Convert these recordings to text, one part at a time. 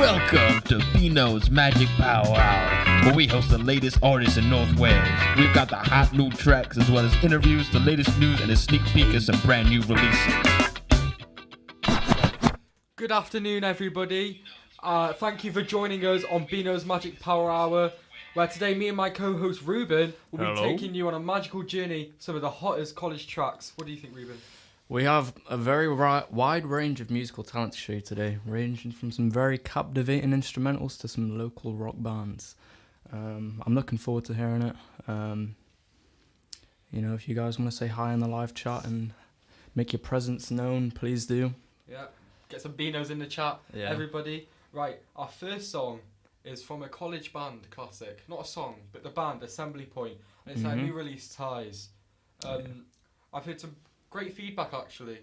Welcome to Beanos Magic Power Hour, where we host the latest artists in North Wales. We've got the hot new tracks as well as interviews, the latest news, and a sneak peek of some brand new releases. Good afternoon, everybody. Thank you for joining us on Beanos Magic Power Hour, where today me and my co-host Ruben will be taking you on a magical journey, some of the hottest college tracks. What do you think, Ruben? We have a very wide range of musical talent to show you today, ranging from some very captivating instrumentals to some local rock bands. I'm looking forward to hearing it. If you guys want to say hi in the live chat and make your presence known, please do. Yeah, get some Beanos in the chat, everybody. Right, our first song is from a college band classic. Not a song, but the band, Assembly Point. And it's our new release, Ties. I've heard some great feedback, actually.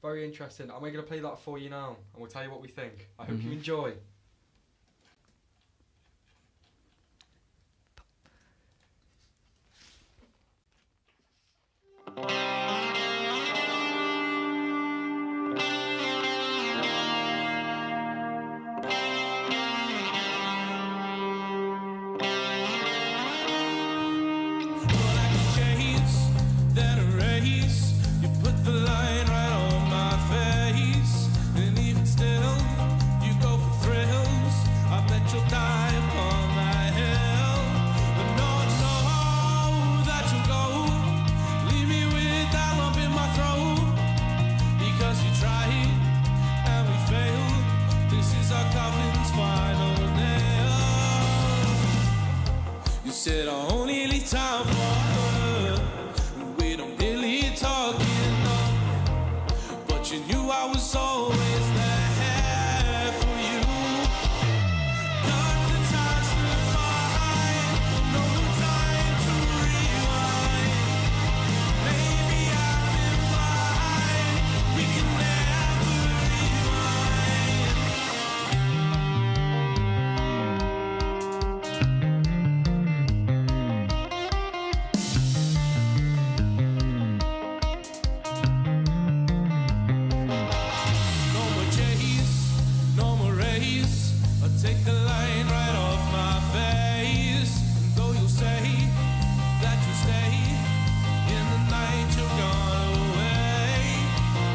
Very interesting. And we're going to play that for you now, and we'll tell you what we think. I hope you enjoy. Said I only need time for her. We don't really talk enough, but you knew I was always there for you. Got the time slip by, no time to rewind. Maybe I've been blind. We can never take the line right off my face. And though you'll say that you stay, in the night you're gone away.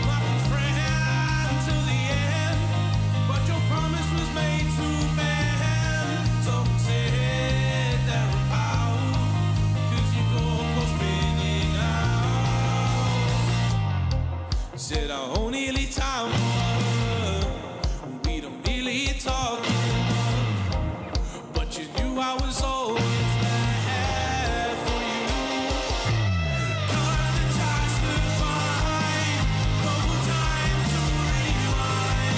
My friend till the end, but your promise was made to bend. So sit there and pout, 'cause you go spinning out. Said I only need time for her. We don't really talk. I was always there for you. Cut the ties that bind, no time to rewind.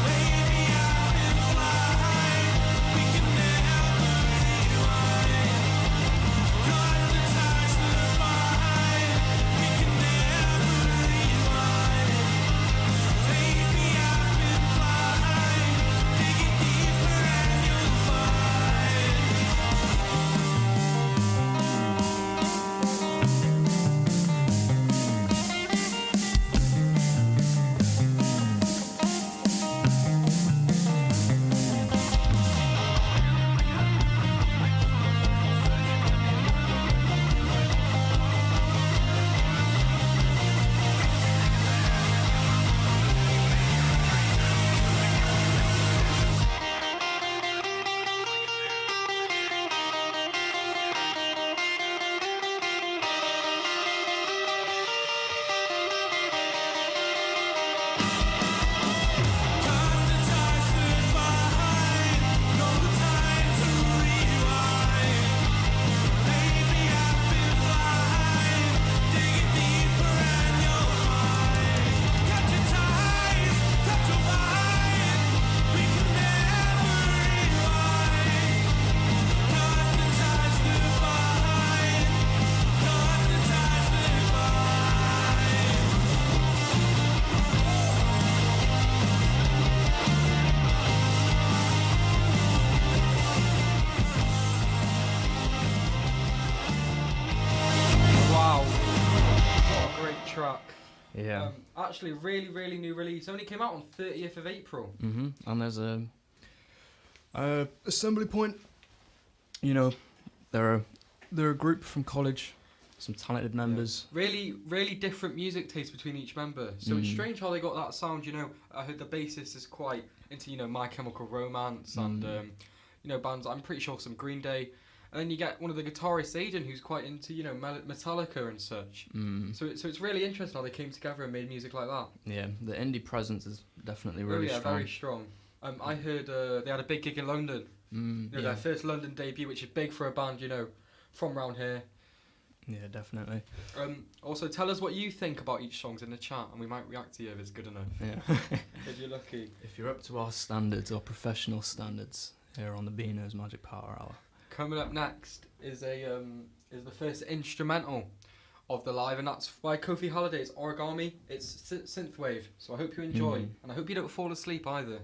Maybe I've been blind, we can never rewind. Cut the ties that bind, we can never rewind. Maybe I've been blind, dig it deeper and you'll find. track. Yeah. Actually, really, really new release. Only came out on 30th of April. And there's a assembly point. You know, they're a group from college, some talented members. Yeah. Really, really different music taste between each member. So it's strange how they got that sound. You know, I heard the bassist is quite into, you know, My Chemical Romance and you know, bands. I'm pretty sure some Green Day. And then you get one of the guitarists, Aiden, who's quite into, you know, Metallica and such. So it's really interesting how they came together and made music like that. Yeah, the indie presence is definitely really strong. Very strong. I heard they had a big gig in London. You know, their first London debut, which is big for a band, you know, from around here. Yeah, definitely. Also, tell us what you think about each songs in the chat, and we might react to you if it's good enough. Yeah. If you're lucky. If you're up to our standards, our professional standards, here on the Beanos Magic Power Hour. Coming up next is the first instrumental of the live, and that's by Kofi Holiday's Origami. It's synthwave, so I hope you enjoy, and I hope you don't fall asleep either.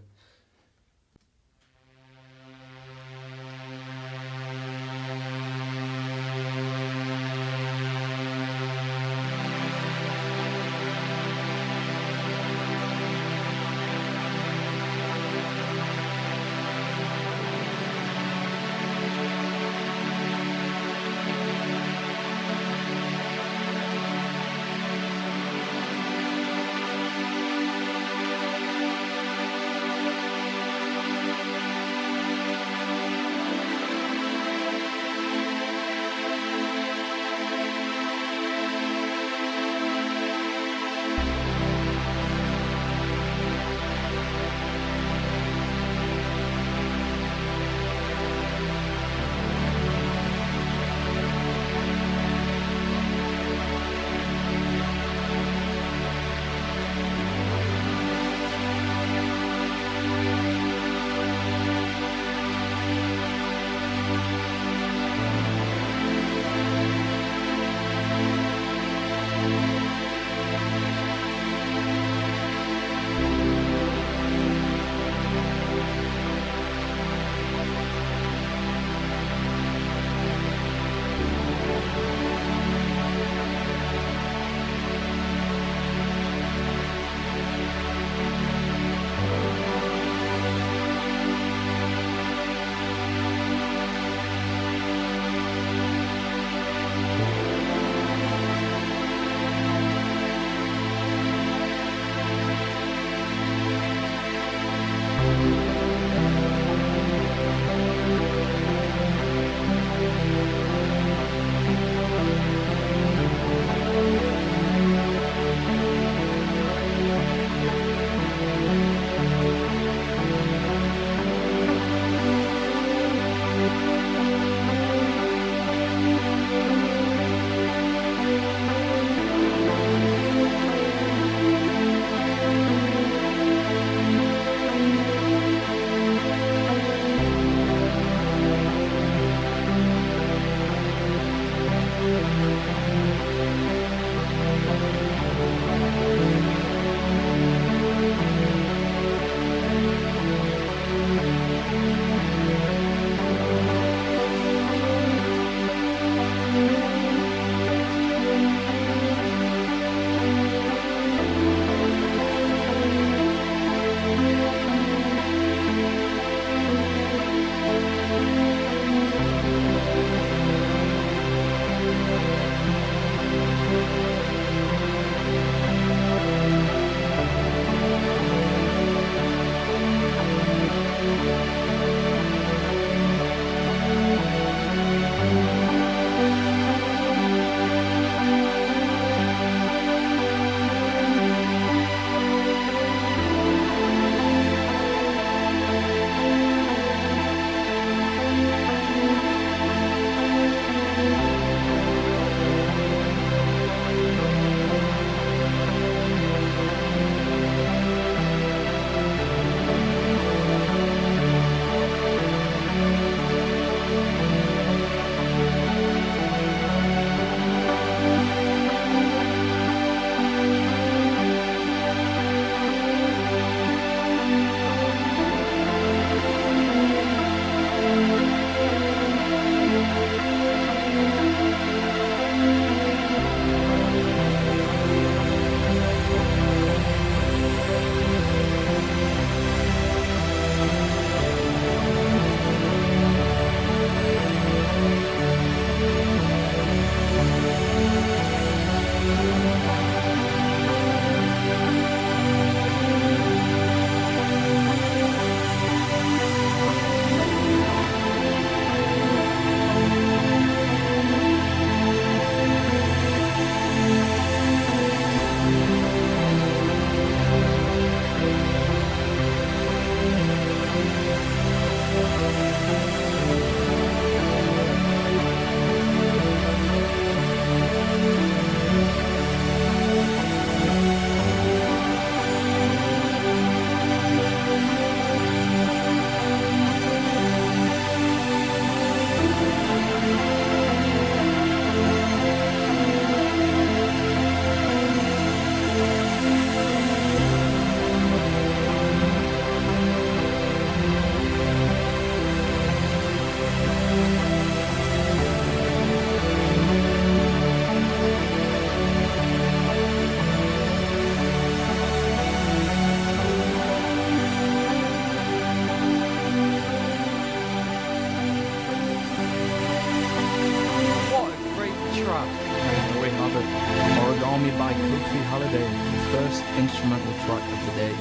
instrumental track of the day.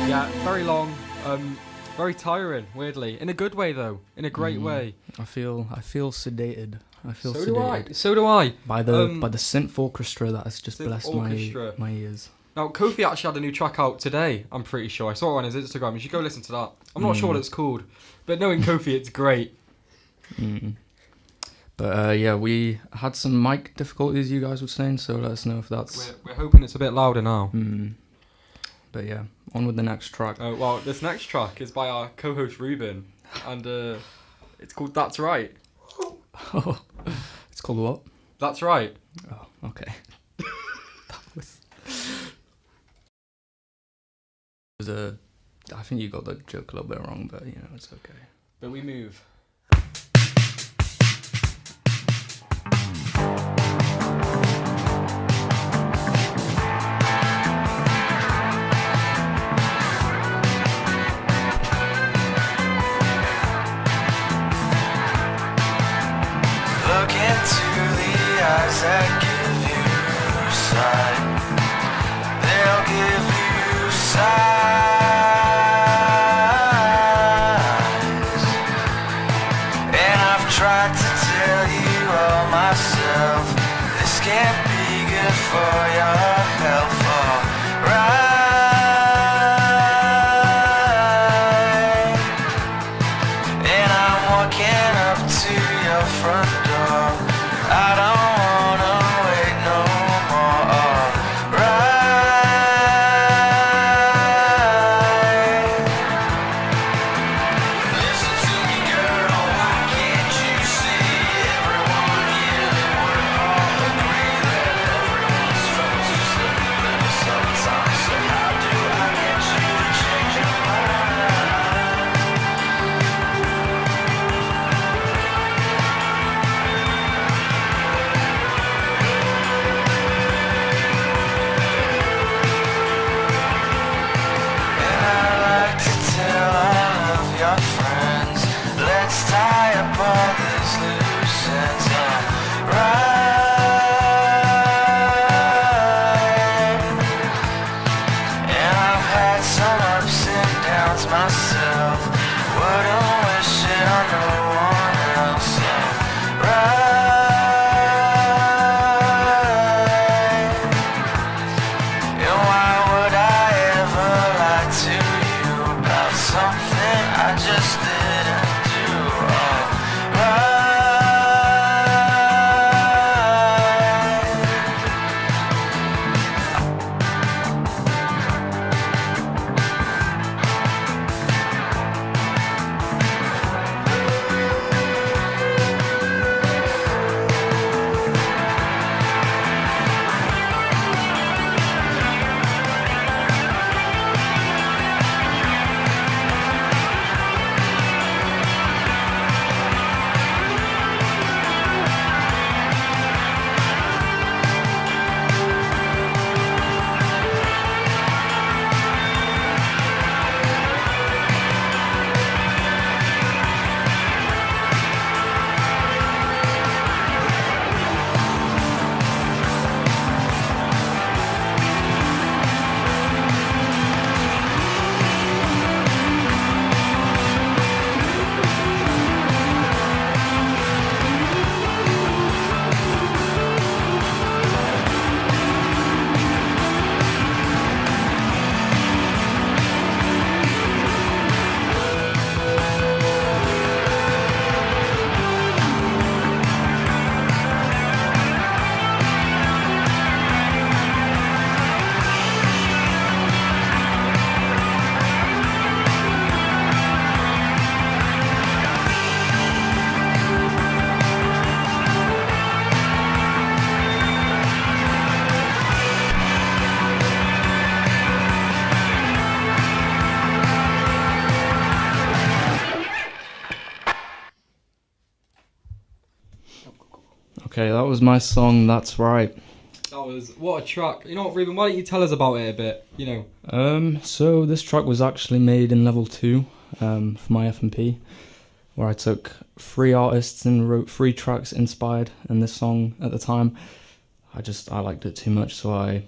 Yeah, very long, very tiring, weirdly. In a good way, though. In a great way. I feel sedated. So do I. So do I. By the synth orchestra that has just blessed my ears. Now, Kofi actually had a new track out today, I'm pretty sure. I saw it on his Instagram. You should go listen to that. I'm not sure what it's called, but knowing Kofi, it's great. But yeah, we had some mic difficulties, you guys were saying, so let us know if that's... We're hoping it's a bit louder now. But yeah, on with the next track. Well, this next track is by our co-host Ruben, and it's called That's Right. Oh, it's called what? That's Right. Oh, okay. I think you got the joke a little bit wrong, but you know, it's okay. But we move. Look into the eyes that give you sight. They'll give you sighs. And I've tried to tell you all myself, this can't be good for your health. Alright. And I'm walking up to your front door. I don't wanna wait no more. Alright. Listen to me, girl. Why can't you see? Everyone here that we're all agree that everyone's supposed to slip a little sometimes. So how do I get you to change your mind? And I like to tell all of your friends, let's tie up all these loose ends. Right. And I've had some ups and downs myself. Wouldn't wish it on no one else. Right. And why would I ever lie to you about something I just didn't do? Right. Okay, that was my song, That's Right. That was, what a track. You know what, Ruben, why don't you tell us about it a bit, you know? So this track was actually made in level 2 for my F&P, where I took 3 artists and wrote 3 tracks inspired in this song at the time. I liked it too much, so I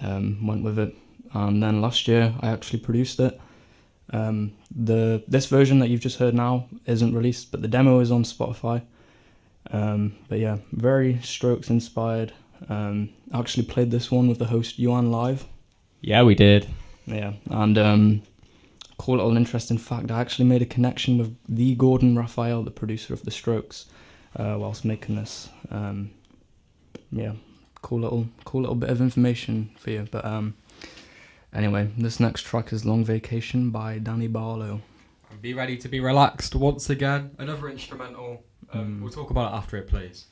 went with it. and then last year I actually produced it. This version that you've just heard now isn't released, but the demo is on Spotify. But yeah, very Strokes inspired. I actually played this one with the host Yuan live. Yeah, we did. Yeah, and cool little interesting fact, I actually made a connection with the Gordon Raphael, the producer of the Strokes, whilst making this. Yeah, cool little bit of information for you. But anyway, this next track is Long Vacation by Danny Barlow. And be ready to be relaxed once again. Another instrumental. We'll talk about it after it plays.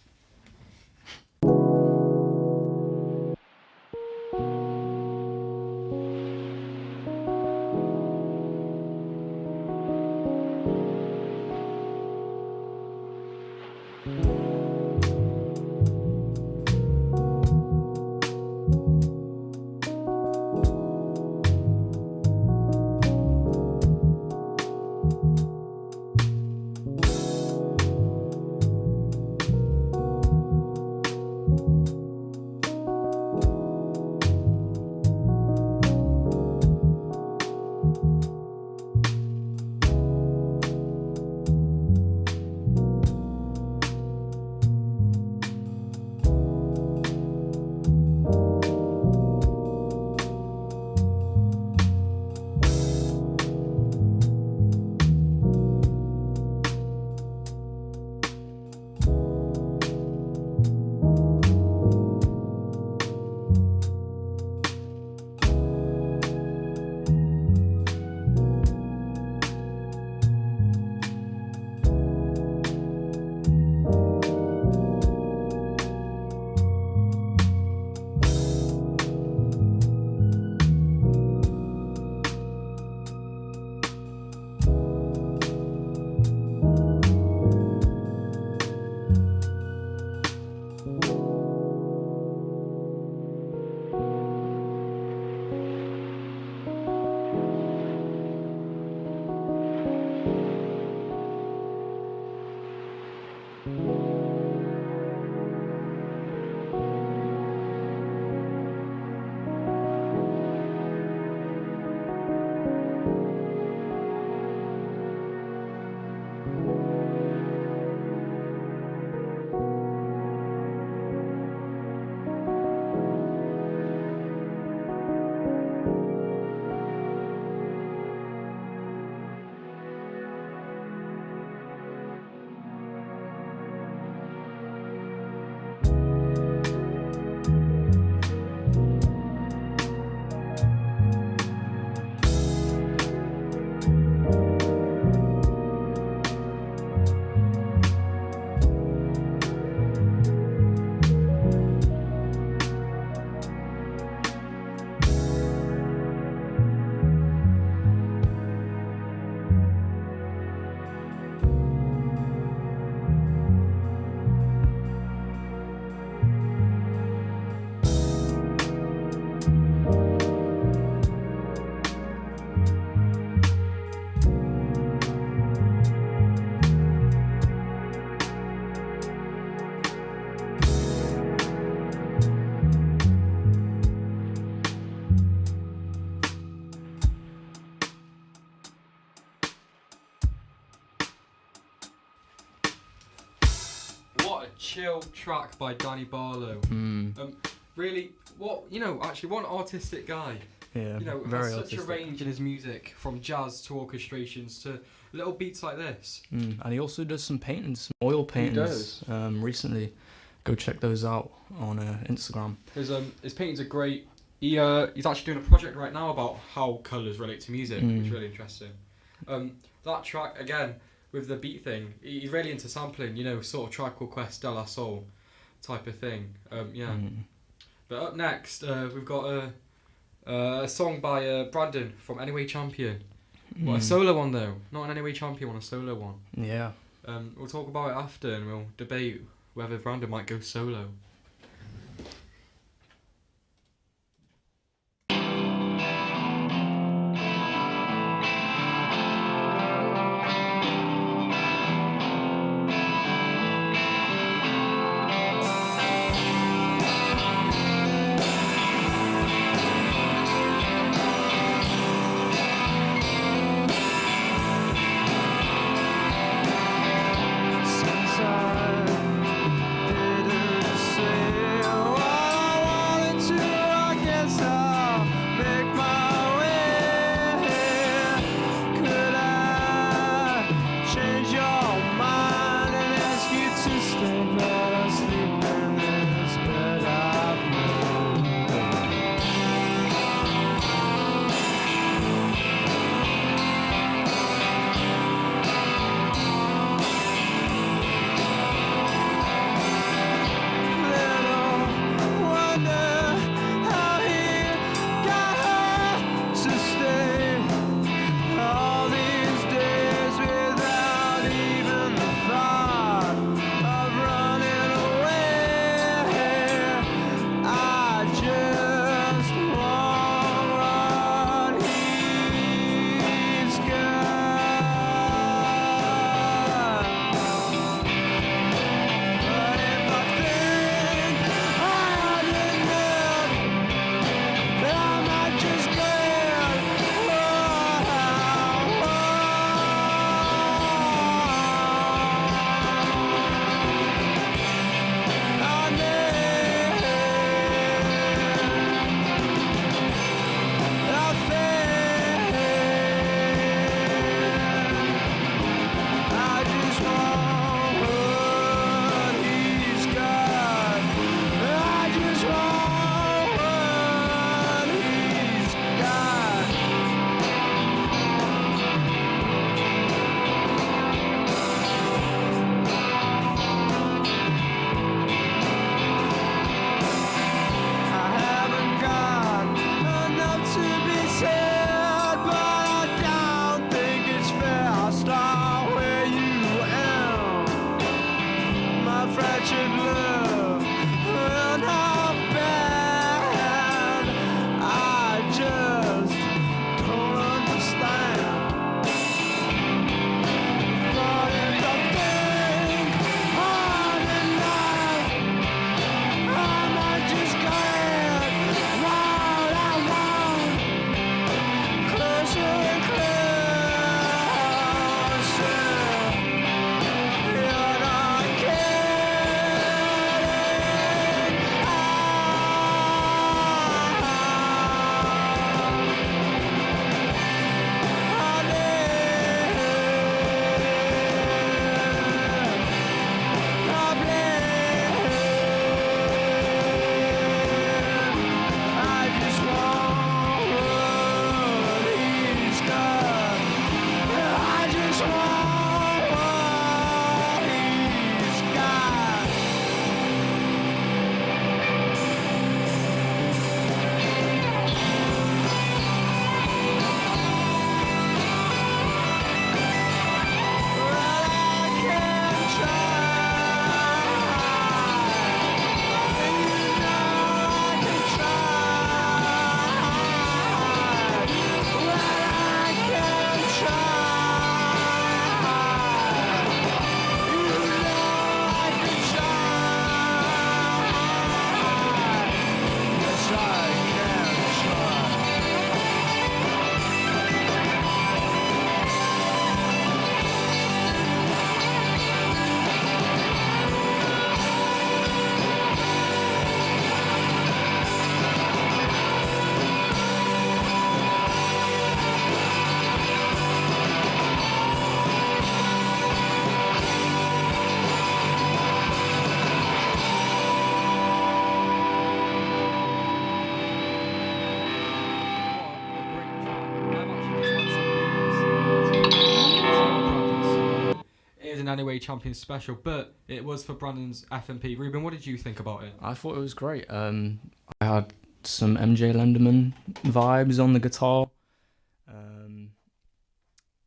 Chill track by Danny Barlow. Really, what an artistic guy. Yeah, Very has such a range in his music, from jazz to orchestrations to little beats like this. And he also does some paintings, some oil paintings. Recently, go check those out on Instagram. His paintings are great. He's actually doing a project right now about how colours relate to music, which is really interesting. That track again, with the beat thing, he's really into sampling, sort of Tribe Called Quest, De La Soul type of thing. But up next, we've got a song by Brandon from Anyway Champion. Well, a solo one though, not an Anyway Champion one, a solo one. Yeah. We'll talk about it after, and we'll debate whether Brandon might go solo. Anyway Champions special, but it was for Brandon's FMP. Ruben, what did you think about it? I thought it was great. I had some MJ Lenderman vibes on the guitar.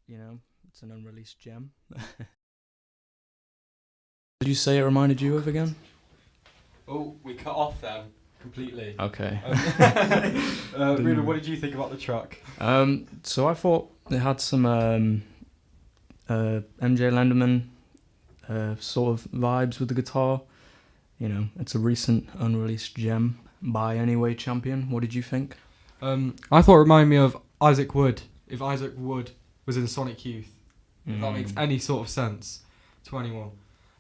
You know, it's an unreleased gem. Did you say it reminded you of again? Oh, we cut off them completely. Okay. Ruben, what did you think about the track? So I thought it had some MJ Lenderman sort of vibes with the guitar. You know, it's a recent unreleased gem by Anyway Champion. What did you think? I thought it reminded me of Isaac Wood. If Isaac Wood was in Sonic Youth, if that makes any sort of sense to anyone.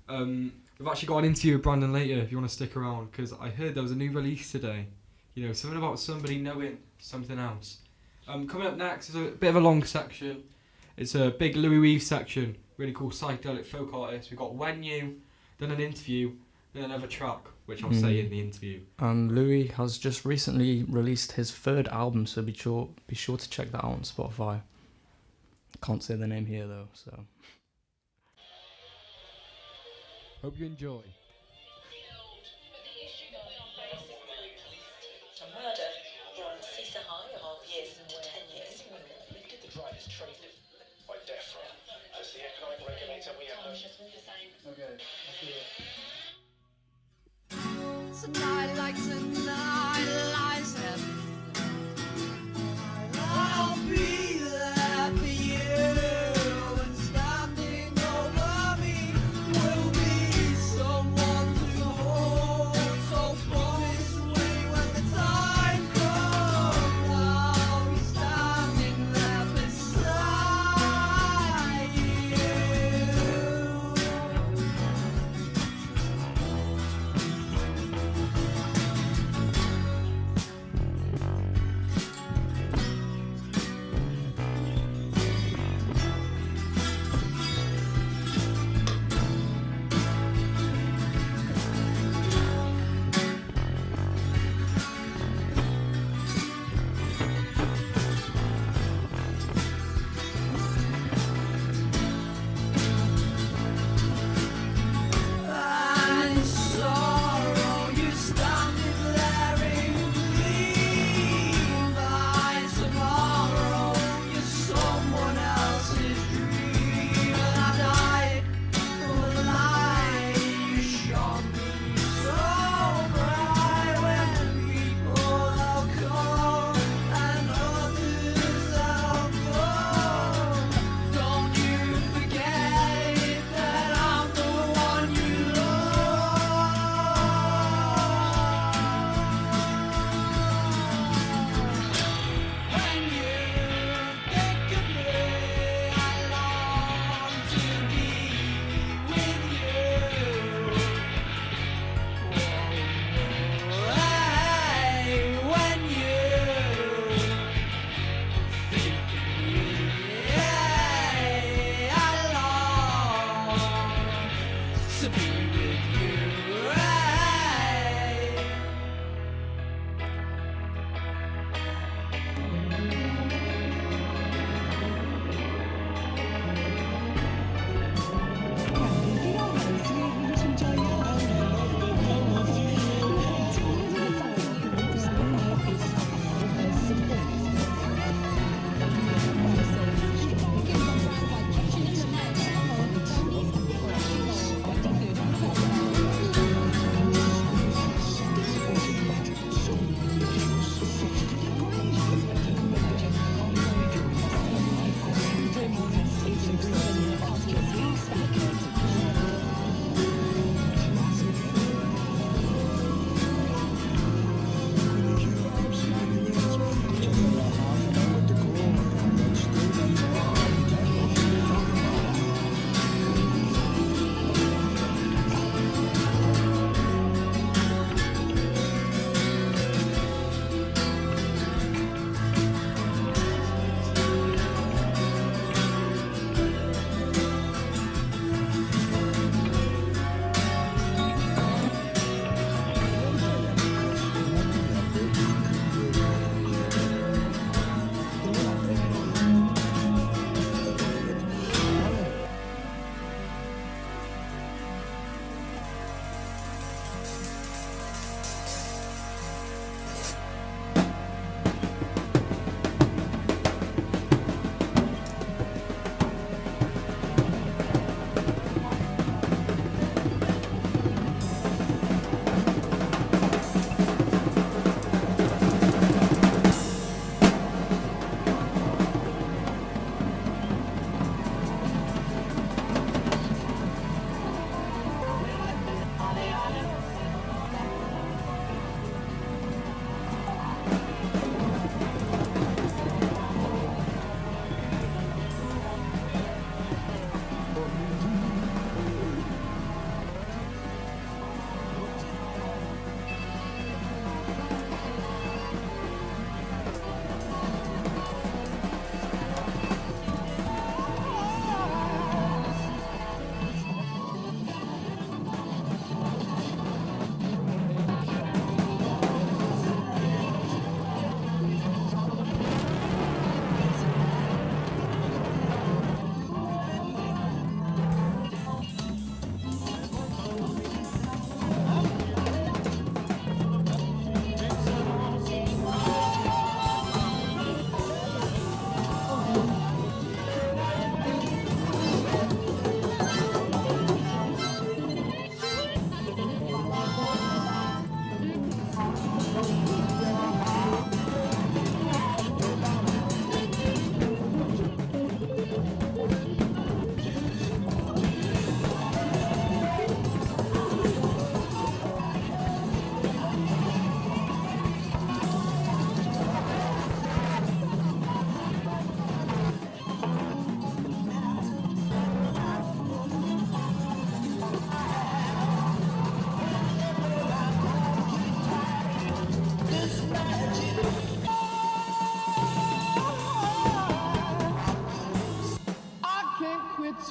We've actually got an interview with Brandon later if you want to stick around, because I heard there was a new release today. You know, something about somebody knowing something else. Coming up next is a bit of a long section. It's a big Louis Weave section, really cool psychedelic folk artist. We've got When You, then an interview, then another track, which I'll say in the interview. Louis has just recently released his third album, so be sure to check that out on Spotify. Can't say the name here though, so. Hope you enjoy. A murder on Cisa High of years and 10 years. Did the drivers treated by death threat? As the economic regulator, we have no... Okay, let's do it. Tonight, like tonight, lies heavy. I'll be there for you, and standing over me will be someone to hold. So promise me when the time comes, I'll be standing there beside you. to be with you. Right.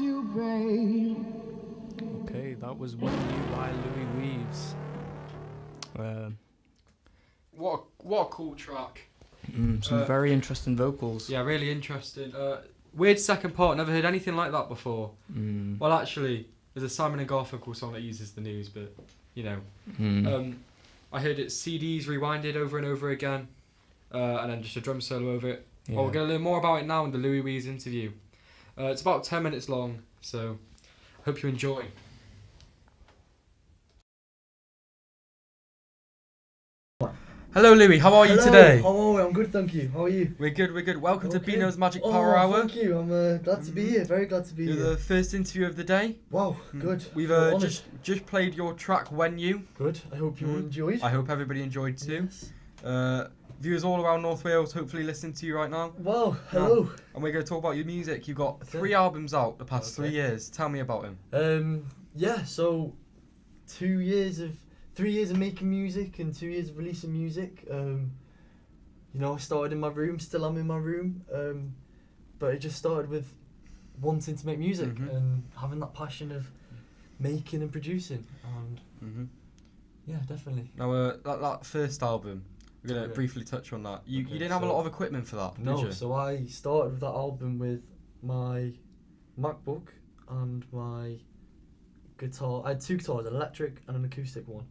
you, babe. Okay, that was When You by Louis Weaves. What a cool track. Some very interesting vocals. Yeah, really interesting. Weird second part. Never heard anything like that before. Well, actually, there's a Simon and Garfunkel song that uses the news, but you know. I heard it CDs rewinded over and over again, and then just a drum solo over it. Yeah. Well, we're going to learn more about it now in the Louis Weaves interview. It's about 10 minutes long, so I hope you enjoy. Hello Louis, how are you today? How are we? I'm good, thank you. How are you? We're good. Welcome to Beanos Magic Power Hour. Thank you. I'm glad to be here. Very glad to be You're here. the first interview of the day. Wow, good. We've Feel honoured. just played your track When You. Good. I hope you enjoyed. I hope everybody enjoyed too. Yes. Viewers all around North Wales hopefully listening to you right now. Wow. Hello. And we're going to talk about your music. You've got 3 albums out the past 3 years. Tell me about them. Yeah. So, 3 years of making music and 2 years of releasing music. You know, I started in my room. Still am in my room. But it just started with wanting to make music and having that passion of making and producing, and yeah, definitely. Now, that first album, we're gonna briefly touch on that. You didn't have a lot of equipment for that, No, did you? so I started with that album with my MacBook and my guitar. I had 2 guitars, an electric and an acoustic one.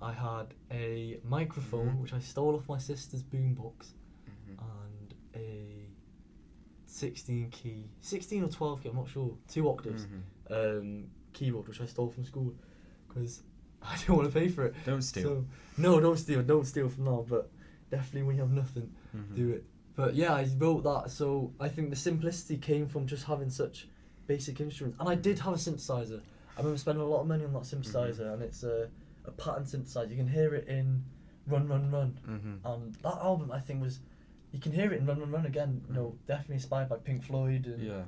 I had a microphone which I stole off my sister's boombox, and a 16 or 12 key, I'm not sure, 2 octaves keyboard which I stole from school because I didn't want to pay for it. Don't steal. So, no, don't steal from now, but definitely when you have nothing, do it. But yeah, I wrote that, so I think the simplicity came from just having such basic instruments. And I did have a synthesizer. I remember spending a lot of money on that synthesizer, and it's a pattern synthesizer. You can hear it in Run Run Run. And that album, I think, you can hear it in Run Run Run again, you know, definitely inspired by Pink Floyd and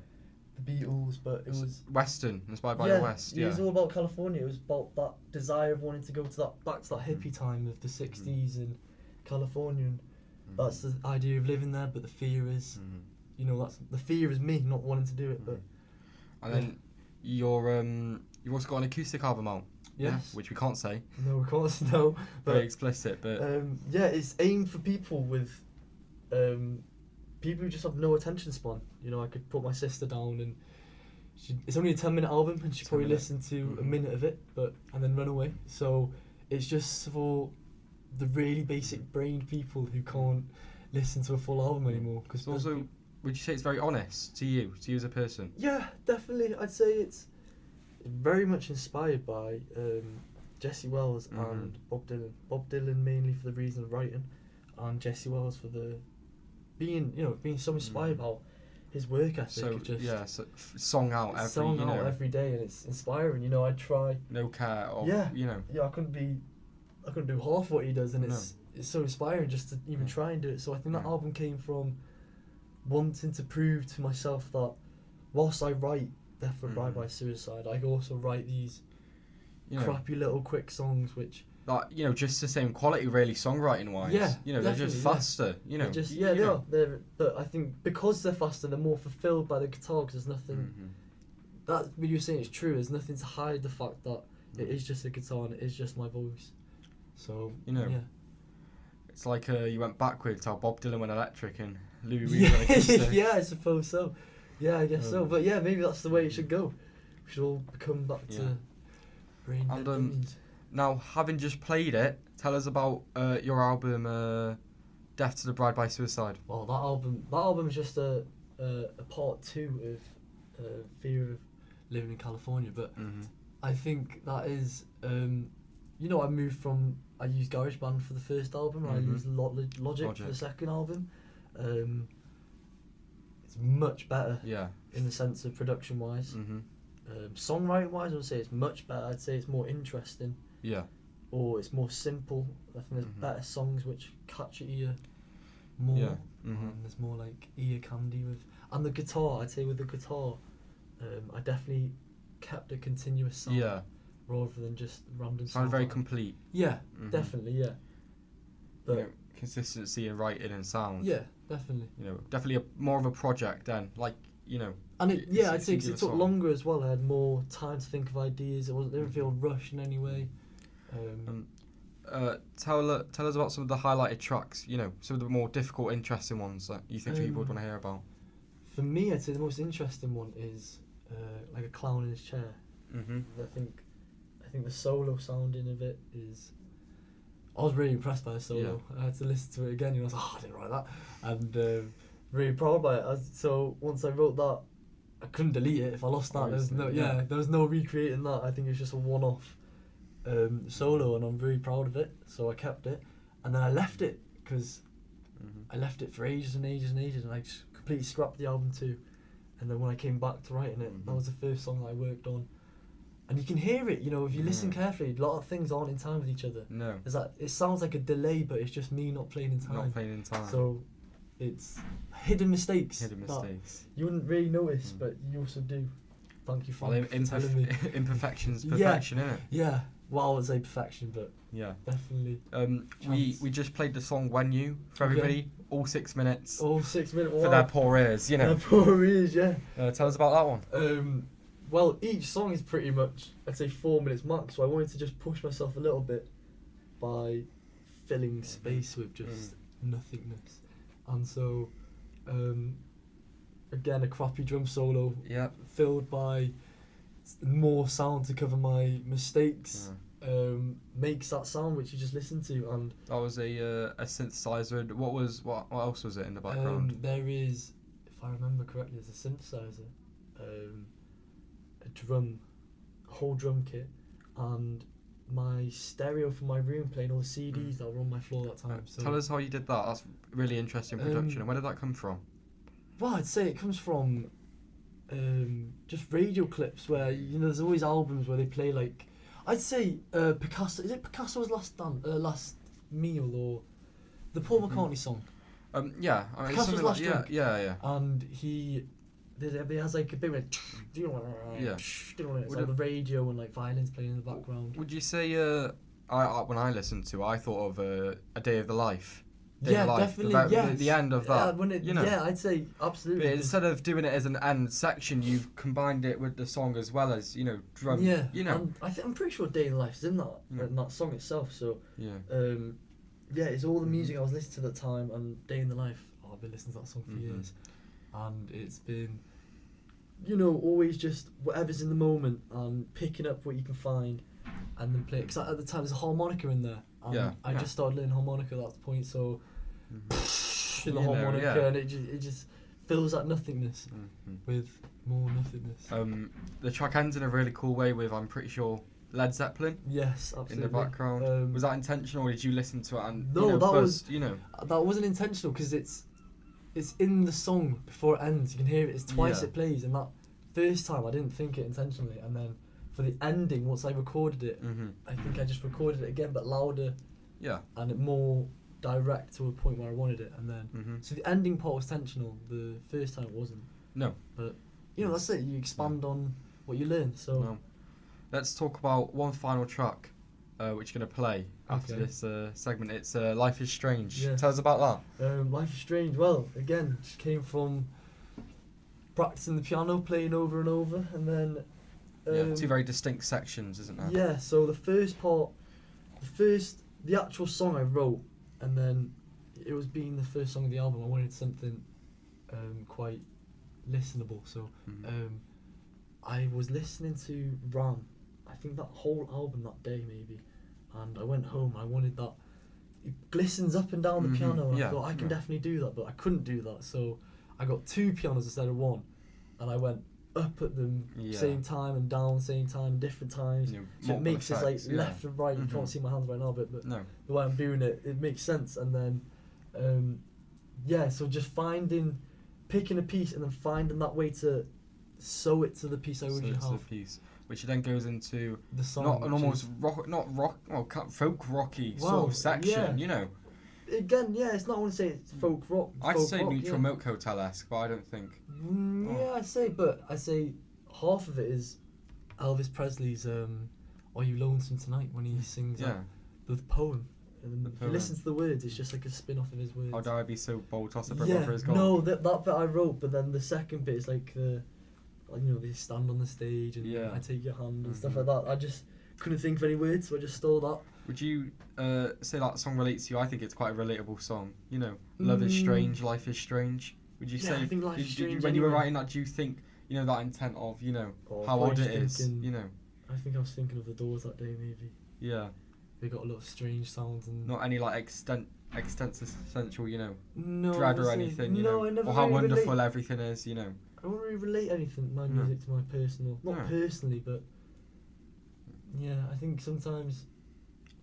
the Beatles, but it was Western, inspired by the West. It was all about California. It was about that desire of wanting to go to back to that hippie time of the 60s in California. And that's the idea of living there, but the fear is, you know, the fear is me not wanting to do it. But and then you've also got an acoustic album out. Yes. Which we can't say. No, of course, no. But, very explicit, but yeah, it's aimed for people with people who just have no attention span. You know, I could put my sister down and it's only a 10-minute album and she'd probably listen to a minute of it, and then run away. So it's just for the really basic brained people who can't listen to a full album anymore. Cause also, would you say it's very honest to you as a person? Yeah, definitely. I'd say it's very much inspired by Jesse Wells and Bob Dylan. Bob Dylan mainly for the reason of writing, and Jesse Wells for the being so inspired about his work ethic. So just song out every day, and it's inspiring. You know, I try. No care. I couldn't do half what he does, and it's so inspiring just to even try and do it. So I think that album came from wanting to prove to myself that whilst I write Death for a Bride by Suicide, I also write these crappy little quick songs which just the same quality really songwriting wise. They're just faster. They are. But I think because they're faster, they're more fulfilled by the guitar because there's nothing. That what you're saying is true. There's nothing to hide the fact that it is just a guitar and it is just my voice. So it's like you went backwards. How Bob Dylan went electric and Louis Reed went acoustic. Yeah, I suppose so. Yeah, I guess so. But yeah, maybe that's the way it should go. We should all come back to brain dead millions. Now, having just played it, tell us about your album, Death to the Bride by Suicide. Well, that album is just a part 2 of Fear of Living in California. But I think that is, I used GarageBand for the first album, and I used Logic for the second album. It's much better in the sense of production-wise. Songwriting-wise, I would say it's much better. I'd say it's more interesting. Or it's more simple. I think there's better songs which catch your ear more. And there's more like ear candy with. And the guitar, I'd say with the guitar, I definitely kept a continuous sound rather than just random. Sounded very complete. Yeah, definitely, yeah. But consistency in writing and sound. Yeah, definitely. Definitely more of a project then, And I'd say 'cause it took longer as well. I had more time to think of ideas. It didn't feel rushed in any way. Tell us about some of the highlighted tracks. Some of the more difficult, interesting ones that you think people would want to hear about. For me, I'd say the most interesting one is like a clown in his chair. I think the solo sounding of it is. I was really impressed by the solo. I had to listen to it again, and I was like, I didn't write that, and really proud by it. So once I wrote that, I couldn't delete it. If I lost that, there was no recreating that. I think it's just a one-off solo, and I'm very proud of it. So I kept it, and then I left it because I left it for ages and ages and ages, and I just completely scrapped the album too. And then when I came back to writing it, that was the first song that I worked on. And you can hear it, if you listen carefully, a lot of things aren't in time with each other. No. It sounds like a delay, but it's just me not playing in time. Not playing in time. So it's hidden mistakes. You wouldn't really notice, but you also do. Thank you for telling me. Imperfection's perfection, isn't it? Yeah. Well, I would say perfection, but definitely. We just played the song When You for everybody, all 6 minutes. All 6 minutes. For their poor ears, Their poor ears, yeah. Tell us about that one. Well, each song is pretty much, I'd say, 4 minutes max. So I wanted to just push myself a little bit by filling space with just nothingness. And so, again, a crappy drum solo filled by more sound to cover my mistakes makes that sound which you just listened to. And that was a synthesizer. What else was it in the background? There is, if I remember correctly, there's a synthesizer, a whole drum kit, and my stereo from my room playing all the CDs that were on my floor that time. So tell us how you did that. That's really interesting production. And where did that come from? Well, I'd say it comes from just radio clips where, you know, there's always albums where they play, like, I'd say Picasso. Is it Picasso's Last Meal, or the Paul McCartney song? Yeah, I mean, Picasso's Last like, Drink. yeah. And he has like a bit of it's like the radio and like violins playing in the background. Would you say when I listened to it, I thought of A Day of the Life? Definitely. The end of that. Yeah, I'd say absolutely. But instead of doing it as an end section, you've combined it with the song as well as, you know, drum. Yeah, you know. I'm pretty sure Day in the Life is in that song itself. So yeah, it's all the music I was listening to at the time, and Day in the Life. I've been listening to that song for years, and it's been, you know, always just whatever's in the moment and picking up what you can find, and then play it. Because at the time there's a harmonica in there. I just started learning harmonica at that point, so in the harmonica, and it just fills that nothingness with more nothingness. The track ends in a really cool way with, I'm pretty sure, Led Zeppelin. Yes, absolutely. In the background. Was that intentional, or did you listen to it and that was wasn't intentional, because it's in the song before it ends. You can hear it. It's twice it plays, and that first time I didn't think it intentionally, and then for the ending, once I recorded it, I think I just recorded it again, but louder. Yeah. And it more direct to a point where I wanted it, and then so the ending part was intentional. The first time it wasn't. No. But you know, that's it. You expand on what you learn. So let's talk about one final track, which you're gonna play after this segment. It's Life is Strange. Yes. Tell us about that. Life is Strange. Well, again, just came from practicing the piano, playing over and over, and then. Two very distinct sections, isn't there? Yeah, so the first part, the actual song I wrote, and then it was being the first song of the album, I wanted something quite listenable. So I was listening to Ram, I think that whole album that day maybe, and I went home, I wanted that, it glistens up and down the piano, and I thought I can definitely do that, but I couldn't do that, so I got 2 pianos instead of 1, and I went up at them same time and down same time, different times. So it makes it like left and right. You can't see my hands right now, but the way I'm doing it, it makes sense. And then so just picking a piece and then finding that way to sew it to the piece I already have. Which then goes into the song, not an almost folk rocky sort of section, you know. Again, it's not, I want to say it's folk rock. I'd say Neutral Milk Hotel-esque, but I don't think. I'd say half of it is Elvis Presley's "Are You Lonesome Tonight" when he sings the poem. And if you listen to the words, it's just like a spin-off of his words. How dare I be so bold, toss a brick for his goal. No, that bit I wrote, but then the second bit is like they stand on the stage and I take your hand and stuff like that. I just couldn't think of any words, so I just stole that. Would you say that song relates to you? I think it's quite a relatable song. You know, love is strange, life is strange. Would you say? I think life is strange. When you were writing that, do you think, you know, that intent of, you know, how odd it is? You know. I think I was thinking of the Doors that day, maybe. Yeah. They got a lot of strange sounds and. Not any like existential, you know, no, dread or anything, you know, or how wonderful everything is, you know. I don't really relate anything my music to my personal, not personally, but I think sometimes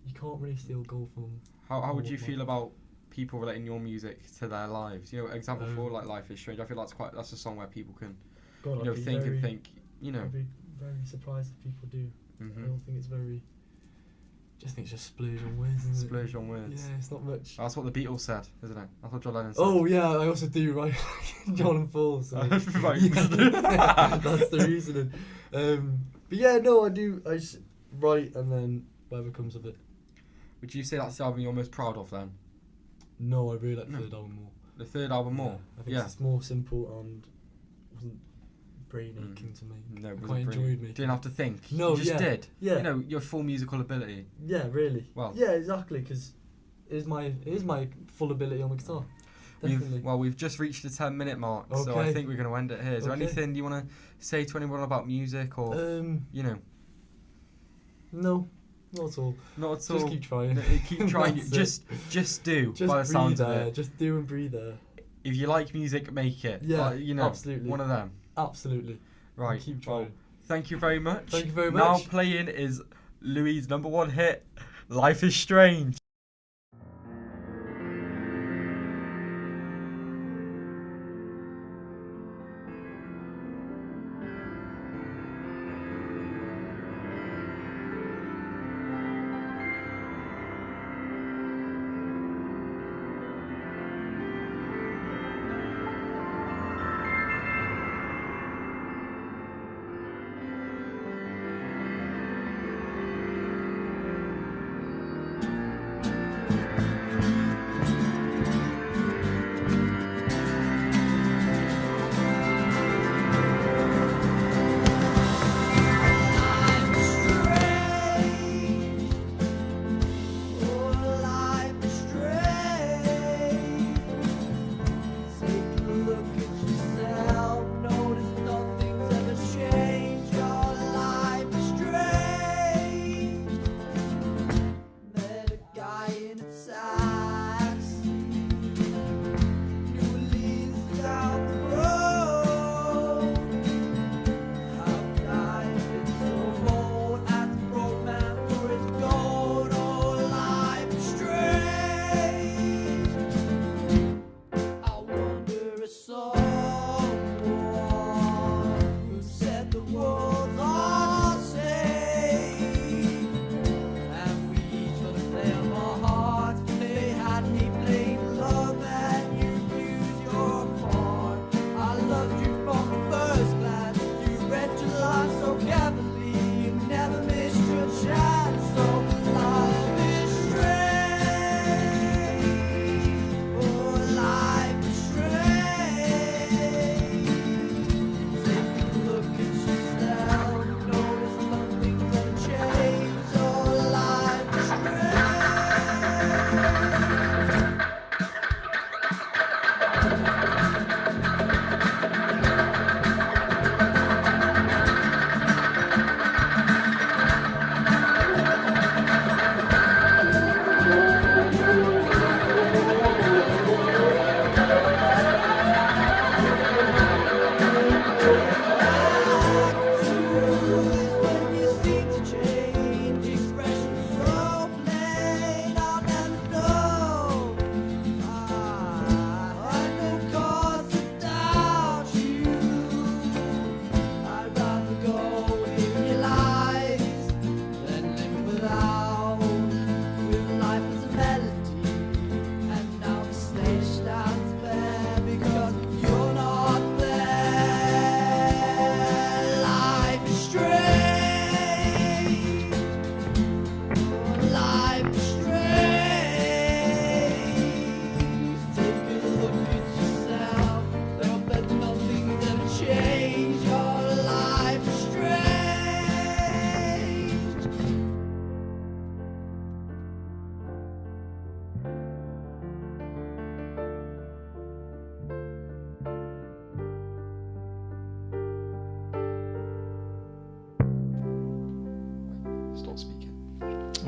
you can't really steal gold from. How would you feel about people relating your music to their lives? You know, example for like Life is Strange. I feel that's a song where people can, think. You know, I'd be very surprised if people do. I don't think it's very. Just think it's just splurge on words, isn't it? Splurge on words. Yeah, it's not much. That's what the Beatles said, isn't it? That's what John Lennon said. Oh yeah, I also do, right? John and Paul. So. Right. That's the reasoning. But yeah, no, I do. I just write and then whatever comes of it. Would you say that's the album you're most proud of then? No, I really like the third album more. The third album more? I think it's more simple and wasn't brain aching to make. No, it I wasn't quite enjoyed brilliant. making. Didn't have to think. No, you just yeah, did. yeah. You know, your full musical ability. Yeah, really. Well. Yeah, exactly. Because it is my full ability on the guitar. Definitely. We've just reached the 10-minute mark, so I Okay. think we're going to end it here. Is there Okay. anything you want to say to anyone about music, or you know? No, not at all. Not at all. Just keep trying. No, keep trying. That's just do. Just by the sound breathe of there. it. Just do and breathe there. If you like music, make it. Yeah, you know, absolutely. one of them. Absolutely. Right. Keep trying. Well, thank you very much. Thank you very Now much. playing is Louis' #1 hit, "Life is Strange."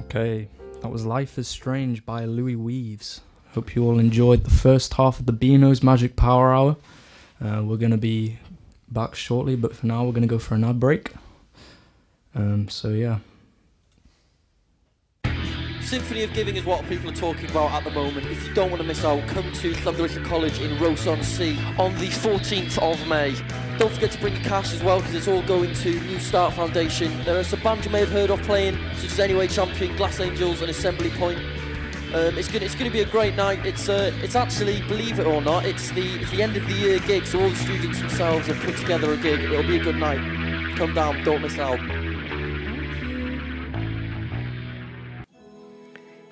Okay, that was Life is Strange by Louis Weaves. Hope you all enjoyed the first half of the Beanos Magic Power Hour. We're going to be back shortly, but for now we're going to go for an ad break. So yeah. Symphony of Giving is what people are talking about at the moment. If you don't want to miss out, come to Llandovery College in Ross-on-Sea on the 14th of May. Don't forget to bring your cash as well, because it's all going to New Start Foundation. There are some bands you may have heard of playing, such as Anyway Champion, Glass Angels and Assembly Point. It's going to be a great night. It's actually, believe it or not, it's the end of the year gig, so all the students themselves have put together a gig. It'll be a good night. Come down, don't miss out.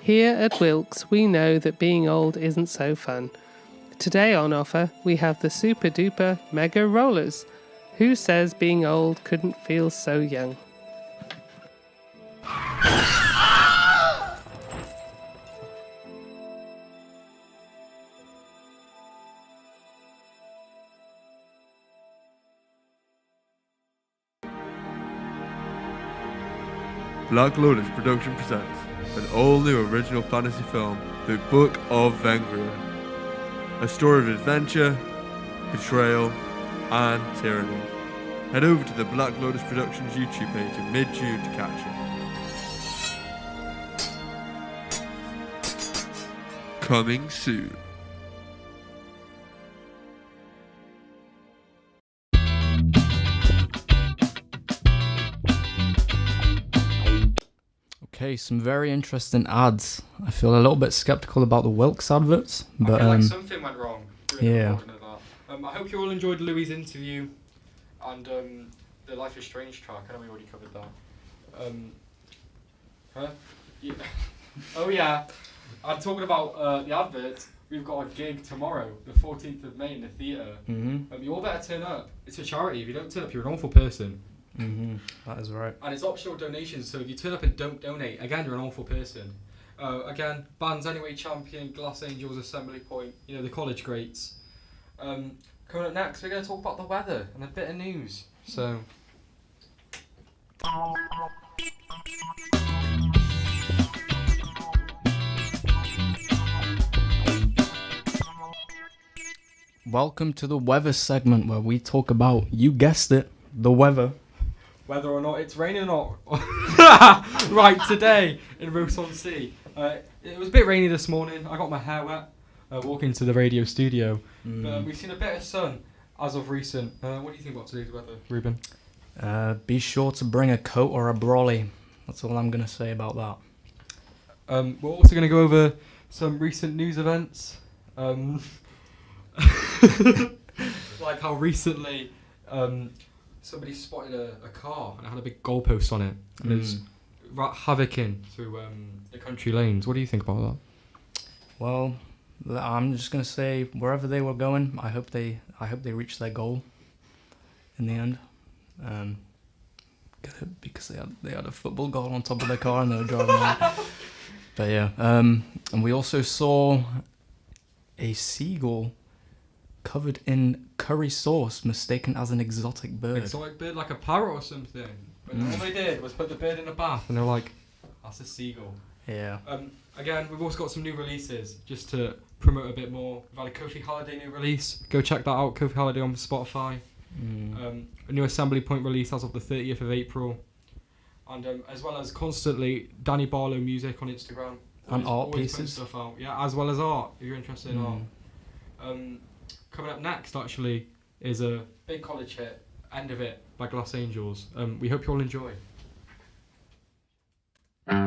Here at Wilkes, we know that being old isn't so fun. Today on offer, we have the Super Duper Mega Rollers. Who says being old couldn't feel so young? Black Lotus Production presents an all-new original fantasy film, The Book of Vengria. A story of adventure, betrayal, and tyranny. Head over to the Black Lotus Productions YouTube page in mid-June to catch it. Coming soon. Okay, some very interesting ads. I feel a little bit skeptical about the Wilkes adverts, but I feel like something went wrong. Yeah. I hope you all enjoyed Louis' interview and the Life is Strange track. I know we already covered that. Yeah. Oh yeah. I'm talking about the advert. We've got a gig tomorrow, the 14th of May in the theatre. Mm-hmm. You all better turn up. It's a charity. If you don't turn up, you're an awful person. Mm-hmm. That is right. And it's optional donations, so if you turn up and don't donate, again, you're an awful person. Again, bands Anyway Champion, Glass Angels, Assembly Point, you know, the college greats. Coming up next, we're going to talk about the weather and a bit of news. So... Welcome to the weather segment where we talk about, you guessed it, the weather. Whether or not it's raining or not. Right, today in Ross-on-Sea. It was a bit rainy this morning. I got my hair wet walking to the radio studio. But we've seen a bit of sun as of recent. What do you think about today's weather, Ruben? Be sure to bring a coat or a brolly. That's all I'm going to say about that. We're also going to go over some recent news events. Like how recently somebody spotted a car and it had a big goalpost on it and it was havocing through the country lanes. What do you think about that? Well, I'm just gonna say wherever they were going, I hope they reached their goal in the end. Because they had a football goal on top of their car and they were driving around. But yeah, and we also saw a seagull covered in curry sauce, mistaken as an exotic bird. Exotic bird, like a parrot or something. But all they did was put the bird in a bath, and they're like, "That's a seagull." Yeah. Again, we've also got some new releases just to promote a bit more. We've had a Kofi Holiday new release. Go check that out. Kofi Holiday on Spotify. A new Assembly Point release as of the 30th of April, and as well as constantly Danny Barlow music on Instagram. And art always pieces. stuff out. Yeah, as well as art. If you're interested in art. Coming up next, actually, is a big college hit, End of It, by Glass Angels. We hope you all enjoy. I'm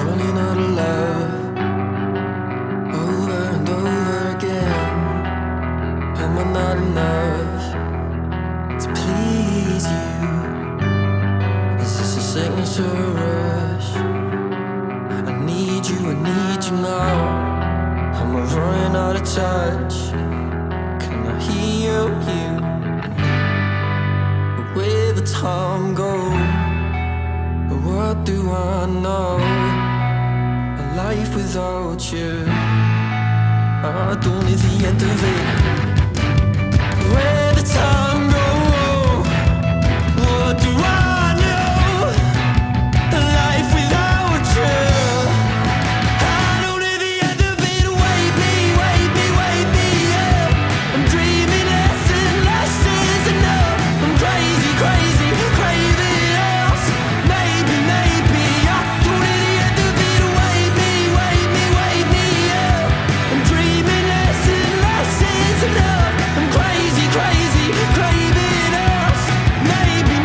running out of love over and over again. Am I not enough to please you? Is this a sickness or a rush? I need you now. I'm running out of touch. Can I hear you? Where the time goes? What do I know? A life without you, I don't need the end of it. Where the time goes? What do I know? A life without you, I don't need the end of it. Wait me, yeah. I'm dreaming less and less is enough. I'm crazy, craving else. Maybe, I don't need the end of it. Wait me, yeah. I'm dreaming less and less is enough. I'm crazy, craving else. Maybe,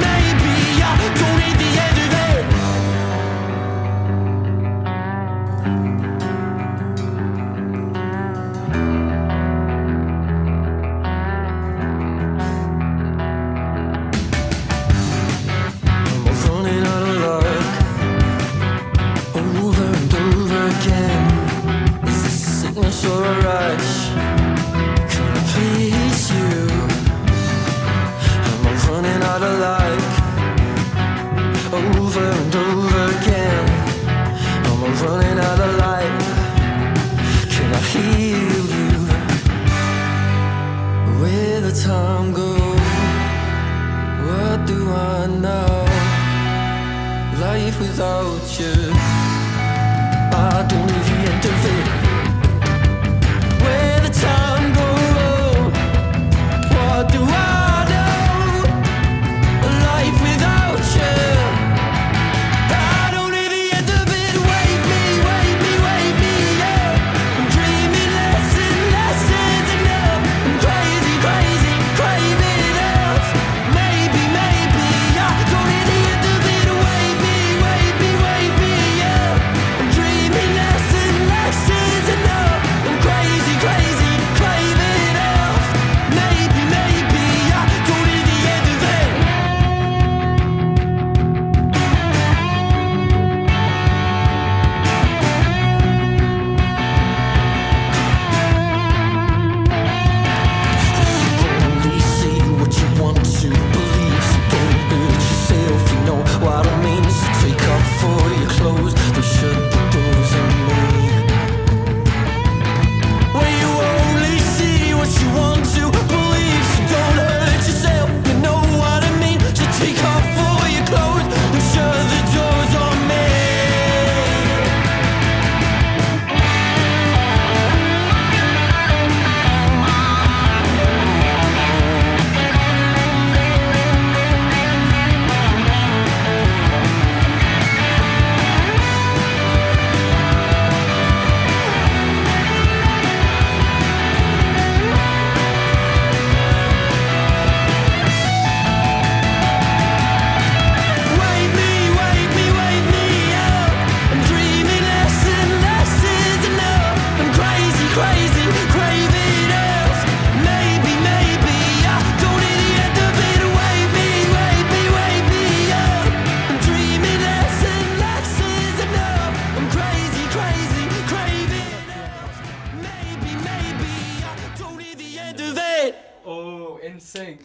sync.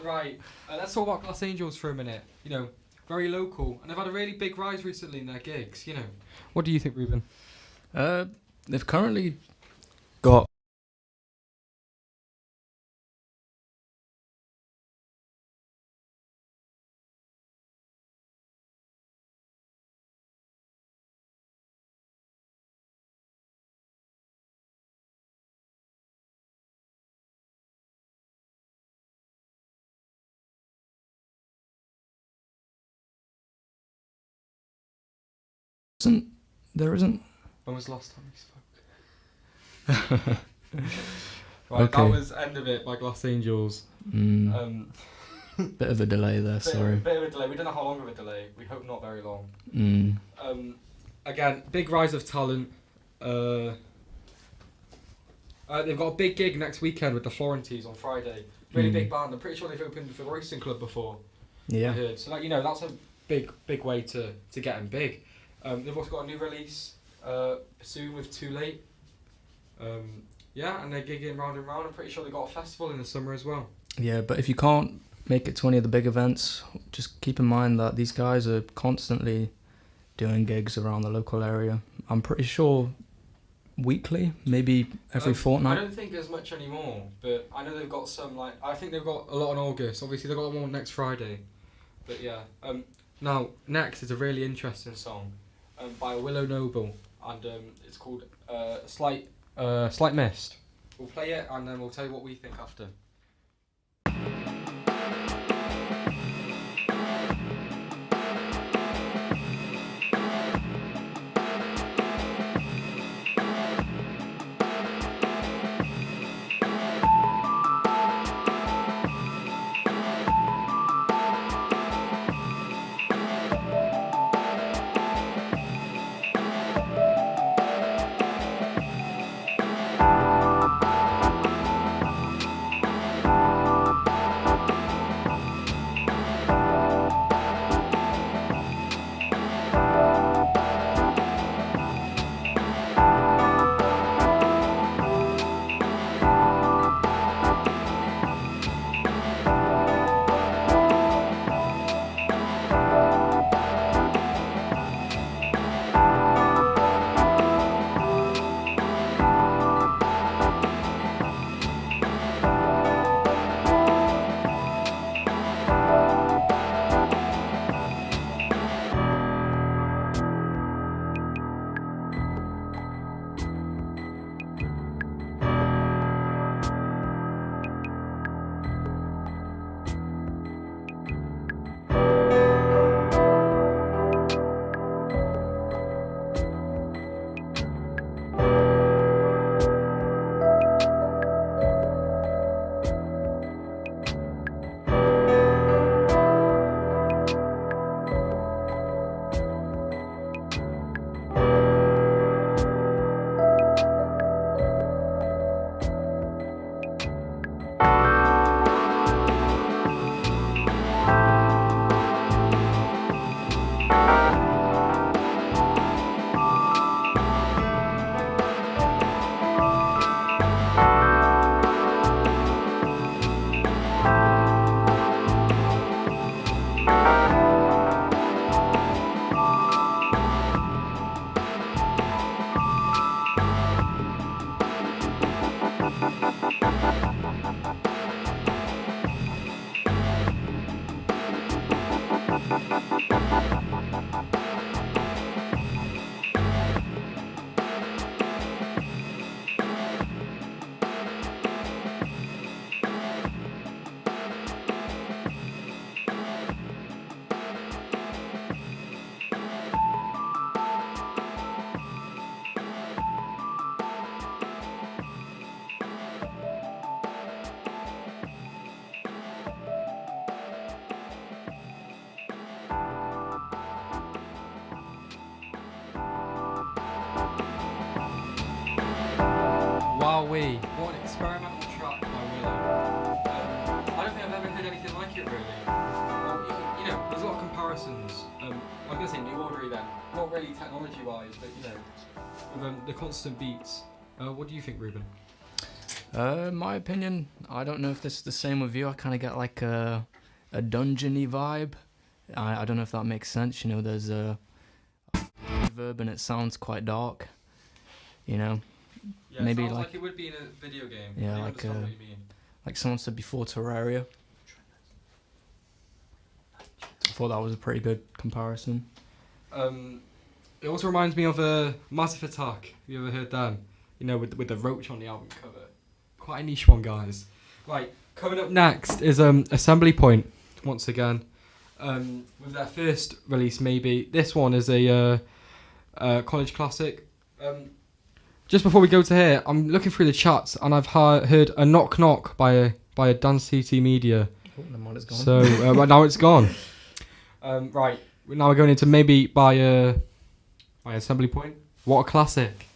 Right, let's talk about Glass Angels for a minute. You know, very local, and they've had a really big rise recently in their gigs. You know, what do you think, Ruben? They've currently got there isn't. When was the last time we spoke? Right, Okay. that was End of It by Glass Angels. Bit of a delay there, sorry. Bit of a delay. We don't know how long of a delay. We hope not very long. Again, big rise of talent. They've got a big gig next weekend with the Florentines on Friday. Really big band. I'm pretty sure they've opened for the Racing Club before. Yeah. I heard. So like, you know, that's a big way to get them big. They've also got a new release soon with Too Late. Yeah, and they're gigging round and round. I'm pretty sure they got a festival in the summer as well. Yeah, but if you can't make it to any of the big events, just keep in mind that these guys are constantly doing gigs around the local area. I'm pretty sure weekly, maybe every fortnight. I don't think there's much anymore, but I know they've got some, like, I think they've got a lot in August. Obviously, they've got one next Friday. But yeah. Now, next is a really interesting song by Willow Noble, and it's called Slight Mist. We'll play it, and then we'll tell you what we think after. Wowee, what an experimental track by Willow. I don't think I've ever heard anything like it really. You know, there's a lot of comparisons. I was going to say New Order then, not really technology wise, but you know, with the constant beats. What do you think, Ruben? My opinion, I don't know if this is the same with you. I kind of get like a dungeony vibe. I don't know if that makes sense. You know, there's a reverb and it sounds quite dark. You know, Yeah, maybe it sounds like, like it would be in a video game. Yeah, I like understand what you mean. like someone said before, Terraria. I thought that was a pretty good comparison. It also reminds me of a Massive Attack. Have you ever heard that? You know, with the roach on the album cover. Quite a niche one, guys. Right, coming up next is Assembly Point, once again. With their first release, maybe. This one is a college classic. Just before we go to here, I'm looking through the chats, and I've heard a Knock Knock by a Dance CT Media. Oh, the mod is gone. So, right now it's gone. Right, now we're going into maybe by Assembly Point. What a classic.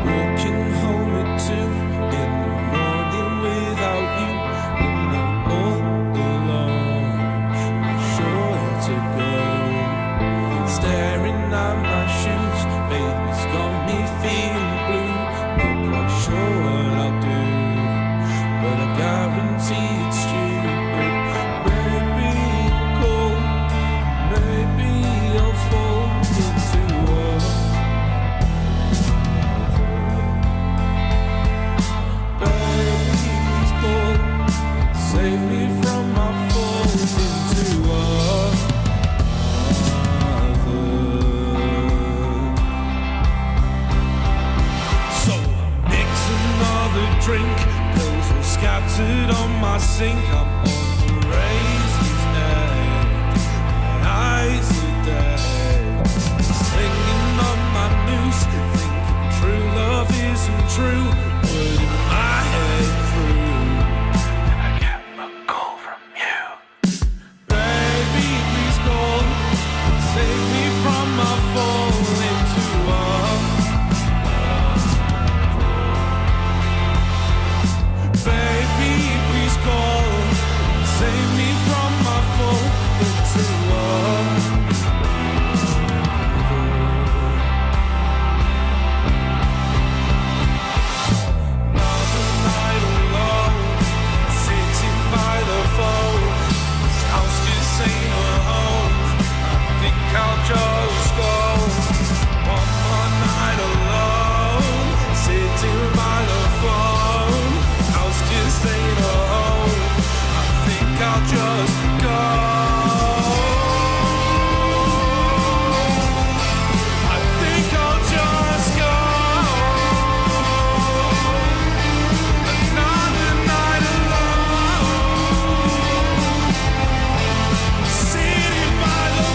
Walking home at 2 in the morning without you, and I'm all alone, not sure where to go. Staring at my shoes, baby's got me feeling blue. Not quite sure what I'll do, but I guarantee it's stupid. Maybe I'll call, maybe I'll fall into love. Baby's call, save me from my fall into other. So I mix another drink, pills were scattered on my sink. I'm on the razor's edge, my eyes are dead, slinging on my noose, thinking true love isn't true. Putting my head through, I get a call from you. Baby, please call, save me from my fall into Baby, please call, save me from my fall into Another night alone, sitting by the phone. This house just ain't a home. I think I'll just go. One more night alone, sitting by the phone. House just ain't a home. I think I'll just go. I think I'll just go. Another night alone, sitting by the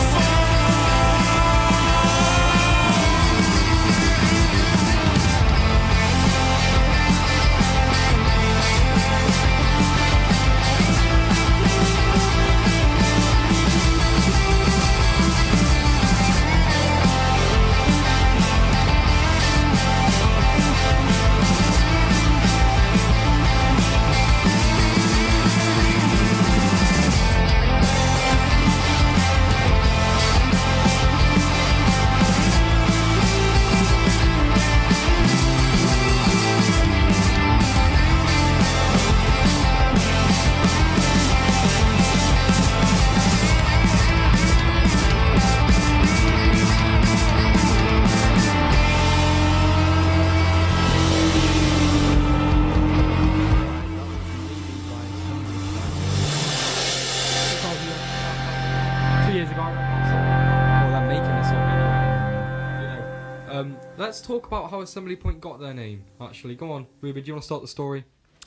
Let's talk about how Assembly Point got their name, actually. Go on, Ruby, do you want to start the story?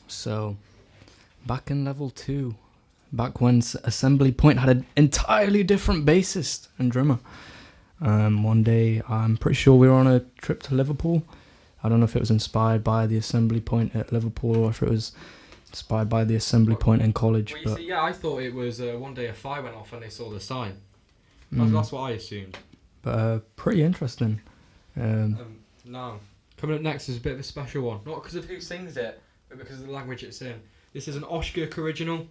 So, back in level 2, back when Assembly Point had an entirely different bassist and drummer. One day, I'm pretty sure we were on a trip to Liverpool. I don't know if it was inspired by the Assembly Point at Liverpool or if it was inspired by the assembly point in college. Well, you But see, yeah, I thought it was one day a fire went off and they saw the sign. Mm. That's what I assumed. Pretty interesting. Now, coming up next is a bit of a special one. Not because of who sings it, but because of the language it's in. This is an Oshkosh original,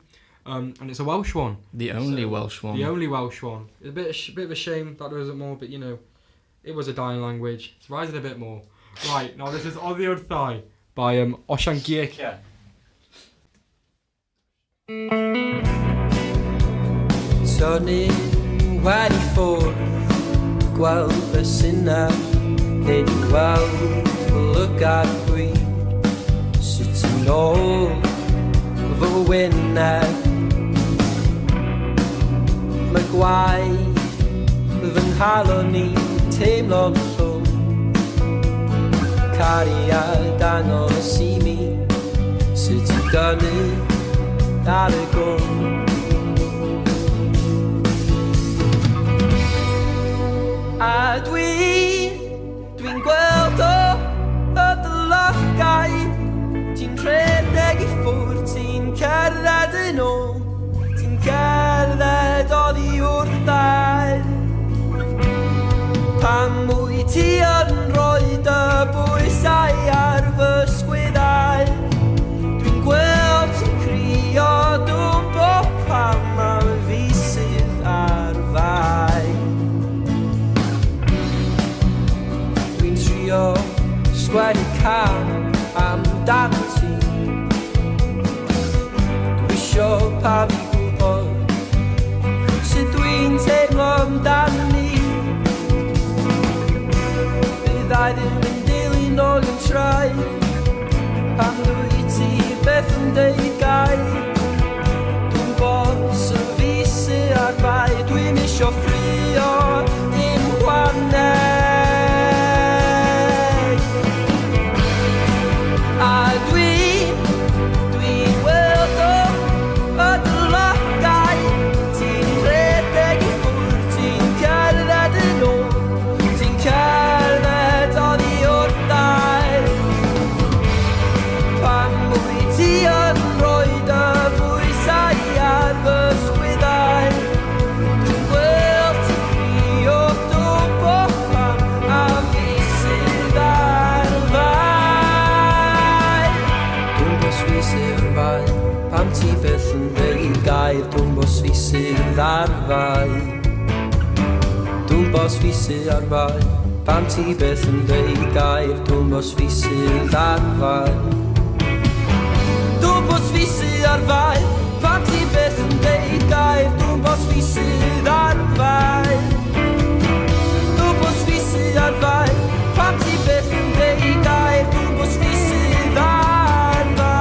and it's a Welsh one. The only Welsh one. The only Welsh one. It's a bit of a shame that there isn't more, but you know, it was a dying language. It's rising a bit more. Right, now this is On the Other Thigh by Oshangieke. Tornin wedi ffwrdd gweld beth sy'n na nid i weld fy lygad gwyd sut ti'n ôl fy wyneb mae gwaith fy nghalo ni teimlo'n llwm cariad dangos i mi sut i gynnu ar y gwm a dwi'n gweld o dy lygau ti'n rhedeg i ffwrdd ti'n cerdded yn ôl ti'n cerdded oddi wrthau pan mwy ti yn rhoi dy bwysau ar fy sgwyddau dwi'n gweld ti'n crio dwmbo pan mae fi sydd ar fai sgwennu can amdan ti dwi isio pam i gwybod sut dwi'n teimlo amdani byddai ddim yn dilyn ôl yn trai pan dwi ti beth yn deud gau dwi'n bos y fi sy'n ar bai dwi'n isio ffrio dim gwaneg Dwi'n bos fi sydd ar fai Dwi'n bos fi sydd ar fai Pam ti beth yn dweud gair Dwi'n bos fi sydd ar fai Dwi'n bos fi sydd ar fai Pam ti beth yn dweud gair Dwi'n bos fi sydd ar fai Dwi'n bos fi sydd ar fai Pam ti beth yn dweud gair Dwi'n bos fi sydd ar fai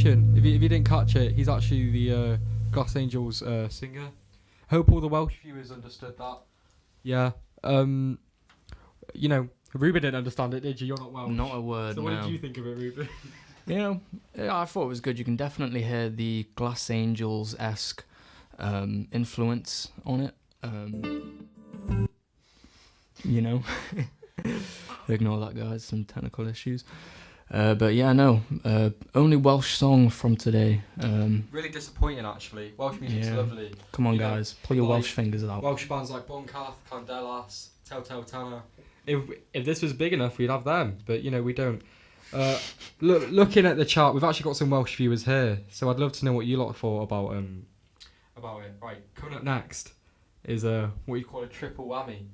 If you didn't catch it, he's actually the Glass Angels singer. Hope all the Welsh viewers understood that. Yeah. You know, Ruben didn't understand it, did you? You're not Welsh. Not a word. So what did you think of it, Ruben? You know, I thought it was good. You can definitely hear the Glass Angels-esque influence on it. You know, ignore that, guys. Some technical issues. But yeah, no, only Welsh song from today. Really disappointing, actually. Welsh music's lovely. Come on, guys, pull your Welsh fingers out. Welsh bands like Boncath, Candelas, Telltale Tanner. If this was big enough, we'd have them, but we don't. Looking at the chart, we've actually got some Welsh viewers here, so I'd love to know what you lot thought about it. Right, coming up next is what you call a triple whammy.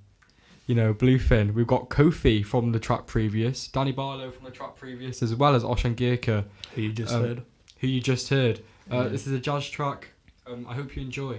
Bluefin. We've got Kofi from the track previous, Danny Barlow from the track previous, as well as Oshan Girka, who you just heard. This is a jazz track. I hope you enjoy.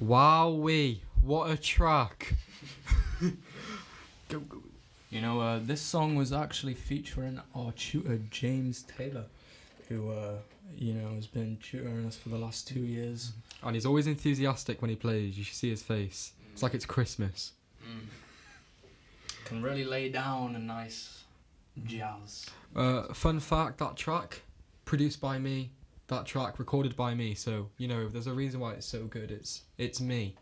Wowee, what a track. Go. You know, this song was actually featuring our tutor, James Taylor, who, has been tutoring us for the last 2 years. And he's always enthusiastic when he plays. You should see his face. It's like it's Christmas. Can really lay down a nice jazz. Fun fact, that track, produced by me. That track, recorded by me. So, there's a reason why it's so good. It's me.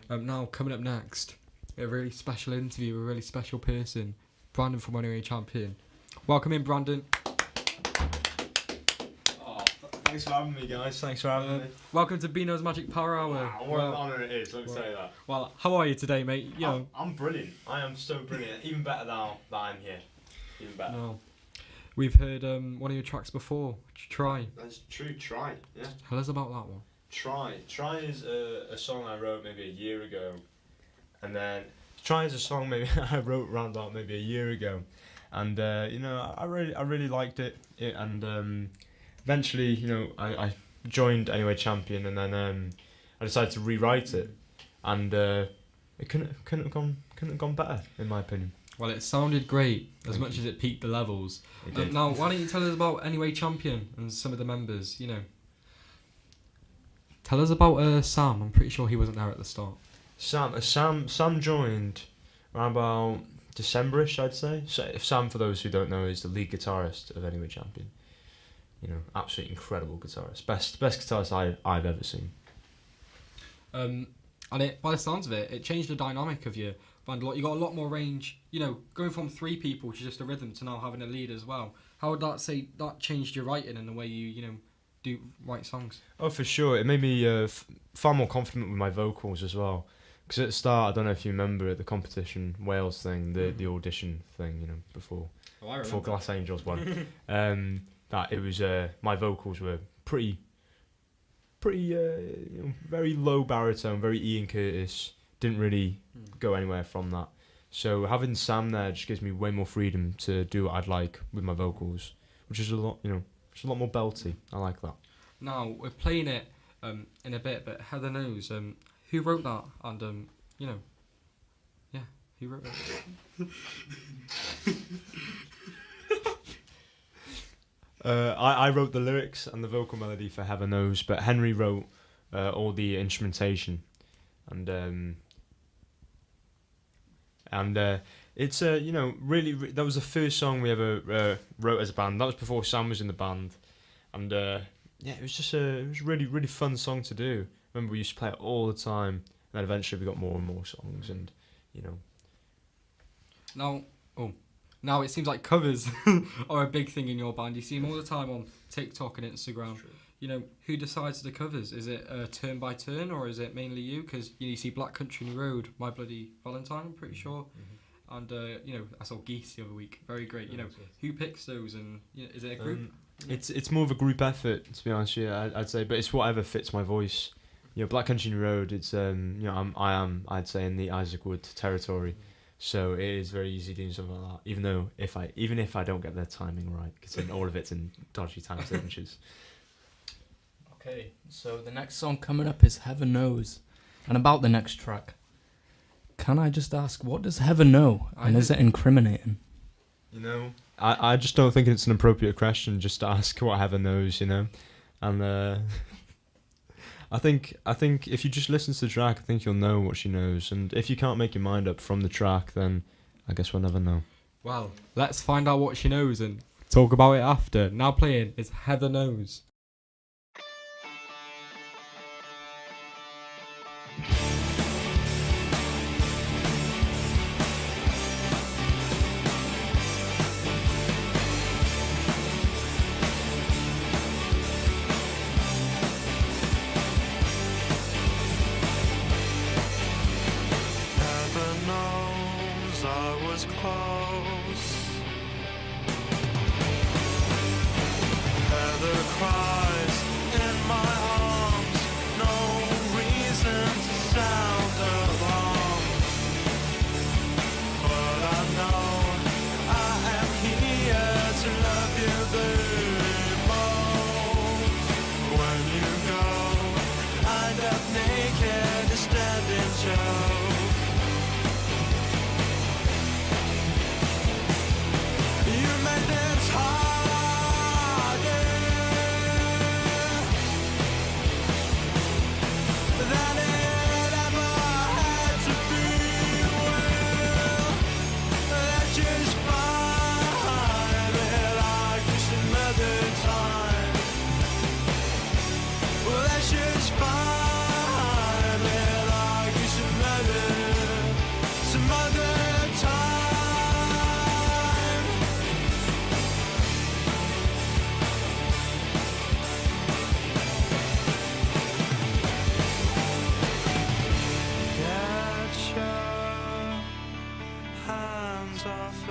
Now, coming up next, a really special interview, a really special person, Brandon from Runaway Champion. Welcome in, Brandon. Thanks for having me, guys. Thanks for having me. Welcome to Beanos Magic Power Hour. Wow, what an honour it is, let me say that. Well, how are you today, mate? I'm brilliant. I am so brilliant. Even better now that I'm here. Even better. No. We've heard one of your tracks before, Try. That's true, Try, yeah. Tell us about that one. Try is a song I wrote maybe a year ago. And then Try is a song maybe I wrote around about maybe a year ago. And, I really liked it. And eventually, I joined Anyway Champion, and then I decided to rewrite it. And it couldn't have gone better, in my opinion. Well, it sounded great, as much as it peaked the levels. It did. Now, why don't you tell us about Anyway Champion and some of the members, Tell us about Sam. I'm pretty sure he wasn't there at the start. Sam joined around about December-ish, I'd say. So Sam, for those who don't know, is the lead guitarist of Anyway Champion. Absolutely incredible guitarist. Best guitarist I've ever seen. And by the sounds of it, it changed the dynamic of your band a lot. You got a lot more range. Going from 3 people to just a rhythm to now having a lead as well. How would that say that changed your writing and the way you do write songs? Oh, for sure. It made me far more confident with my vocals as well. Because at the start, I don't know if you remember at the competition Wales thing, the audition thing, before Glass Angels won. That it was my vocals were pretty very low baritone, very Ian Curtis. Didn't really go anywhere from that. So having Sam there just gives me way more freedom to do what I'd like with my vocals, which is a lot more belty. I like that. Now we're playing it in a bit, but Heather knows who wrote that, and who wrote it. I wrote the lyrics and the vocal melody for Heaven Knows, but Henry wrote all the instrumentation, and it's really that was the first song we ever wrote as a band. That was before Sam was in the band, and it was a really fun song to do. Remember, we used to play it all the time, and then eventually we got more and more songs, and Now it seems like covers are a big thing in your band. You see them all the time on TikTok and Instagram. Who decides the covers? Is it turn by turn, or is it mainly you? Because you see Black Country Road, My Bloody Valentine, I'm pretty sure. And I saw Geese the other week. Very great. Who picks those, and is it a group? It's more of a group effort, to be honest. Yeah, I'd say, but it's whatever fits my voice. Black Country Road. It's I'd say in the Isaac Wood territory. So it is very easy doing something like that, even if I don't get the timing right, because all of it's in dodgy time signatures. Okay, so the next song coming up is Heaven Knows. And about the next track, can I just ask, what does Heaven know? And is it incriminating? I just don't think it's an appropriate question just to ask what Heaven knows, and I think if you just listen to the track, I think you'll know what she knows. And if you can't make your mind up from the track, then I guess we'll never know. Well, let's find out what she knows and talk about it after. Now playing is Heather Knows. Naked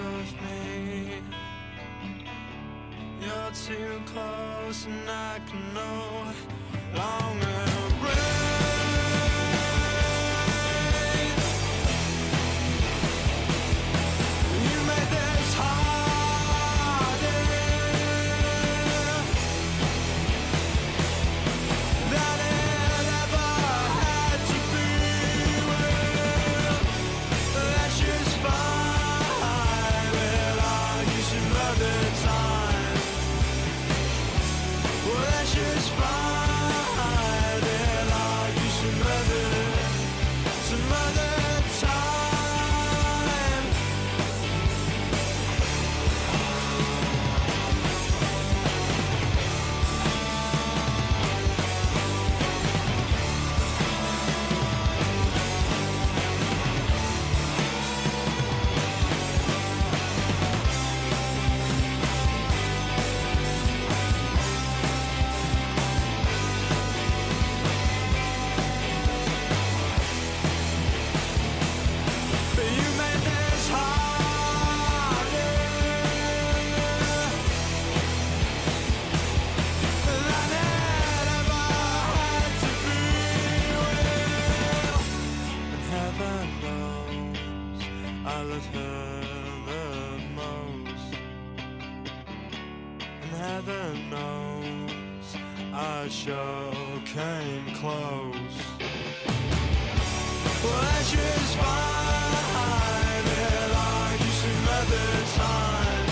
of me. You're too close and I can no longer breathe. You made this harder than it ever had to be. Well, that's just fine. We'll argue some other time. Well, that's just fine. We'll argue some other time. But you made this harder than it ever had to be. Well, and heaven knows I love her the most. And heaven knows I sure came close. Well, that's just fine. We'll argue some other time.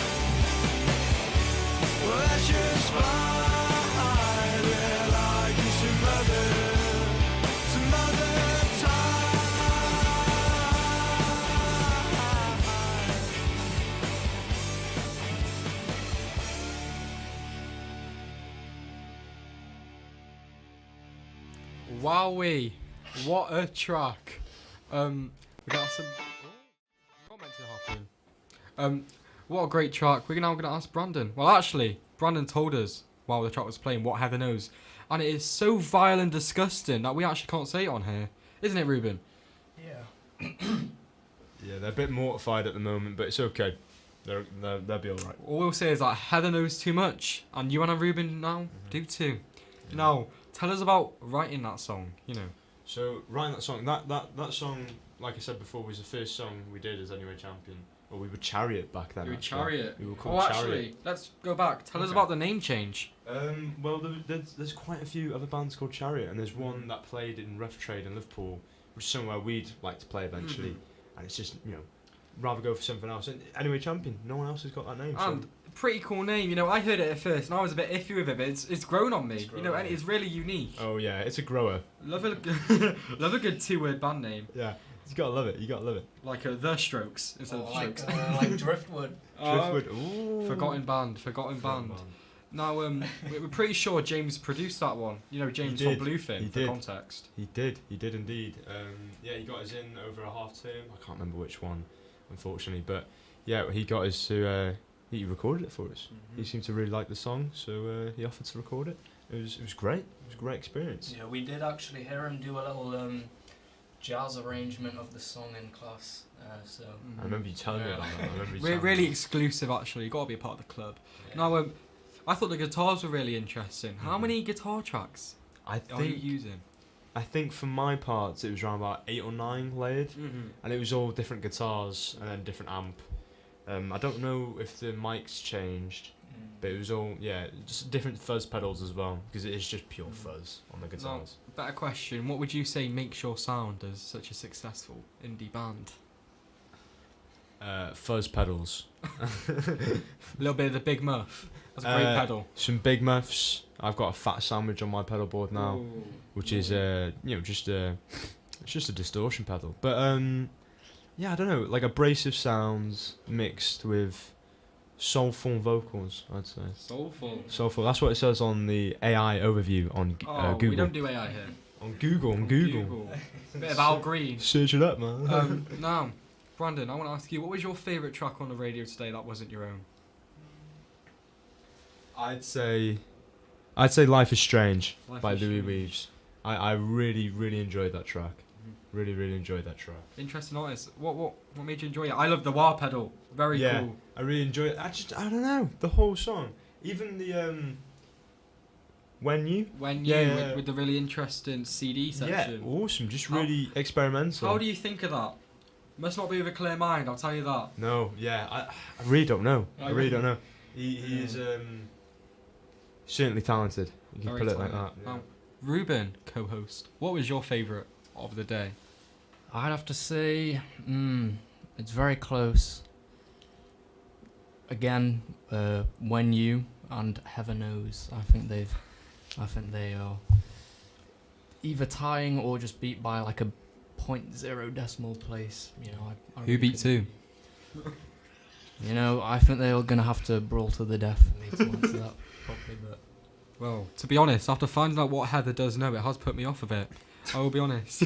Well, that's just fine. We'll argue some other time. Wowee, what a track. We got some. Not meant to happen. What a great track. We're now gonna ask Brandon. Well, actually, Brandon told us while the track was playing what Heather knows, and it is so vile and disgusting that we actually can't say it on here, isn't it, Ruben? Yeah. Yeah, they're a bit mortified at the moment, but it's okay. They'll be alright. All we'll say is that Heather knows too much, and you and Ruben now do too. Now, tell us about writing that song. You know. So writing that song, that song, like I said before, was the first song we did as Anyway Champion. Or we were Chariot back then. You were actually. Chariot. We were called Oh, Chariot. actually, let's go back. Tell us Okay. about the name change. Well, there's quite a few other bands called Chariot, and there's one that played in Rough Trade in Liverpool, which is somewhere we'd like to play eventually. And it's just, rather go for something else. And Anyway Champion, no one else has got that name. And pretty cool name. I heard it at first, and I was a bit iffy with it, but it's grown on me. And it's really unique. Oh yeah, it's a grower. Love a good two-word band name. Yeah, you gotta love it. You gotta love it. Like The Strokes instead of like, Strokes. like Driftwood. Driftwood. Ooh. Forgotten band. Now, we're pretty sure James produced that one. James from Bluefin, for context. He did indeed. Yeah, he got us in over a half term. I can't remember which one, unfortunately, but yeah, he got us to. He recorded it for us. He seemed to really like the song, so he offered to record it. It was great. It was a great experience. Yeah, we did actually hear him do a little jazz arrangement of the song in class. I remember you telling me about that. We're really exclusive, actually. You got to be a part of the club. Yeah. Now, I thought the guitars were really interesting. How many guitar tracks are you using? I think for my parts it was around about 8 or 9 layered, and it was all different guitars and then different amp. I don't know if the mics changed, but it was all just different fuzz pedals as well, because it is just pure fuzz on the guitars. Now, better question. What would you say makes your sound as such a successful indie band? Fuzz pedals. A little bit of the Big Muff. That's a great pedal. Some Big Muffs. I've got a fat sandwich on my pedal board now, which is it's just a distortion pedal. But I don't know, like abrasive sounds mixed with soulful vocals, I'd say. Soulful. That's what it says on the AI overview on Google. We don't do AI here. On Google. A bit of Al Green. Search it up, man. Now, Brandon, I want to ask you, what was your favourite track on the radio today that wasn't your own? I'd say Life is Strange by Louis Strange. Weaves. I really, really enjoyed that track. Really, really enjoyed that track. Interesting artist. What made you enjoy it? I love the wah pedal. Very cool. I really enjoyed it. I don't know, the whole song. Even the When You with the really interesting CD section. Yeah, awesome. Just really experimental. How do you think of that? Must not be with a clear mind, I'll tell you that. No, yeah, I really don't know. I really don't know. He is certainly talented. You can Very put it like talented. that. Yeah. Now, Ruben, co-host, what was your favourite of the day? I'd have to say, it's very close. Again, When You and Heaven Knows. I think they are either tying or just beat by like a 0.0 decimal place. You know, I Who really beat who? You know, I think they're gonna have to brawl to the death for me to answer that properly. But well, to be honest, after finding out what Heather does know, it has put me off a bit. I will be honest.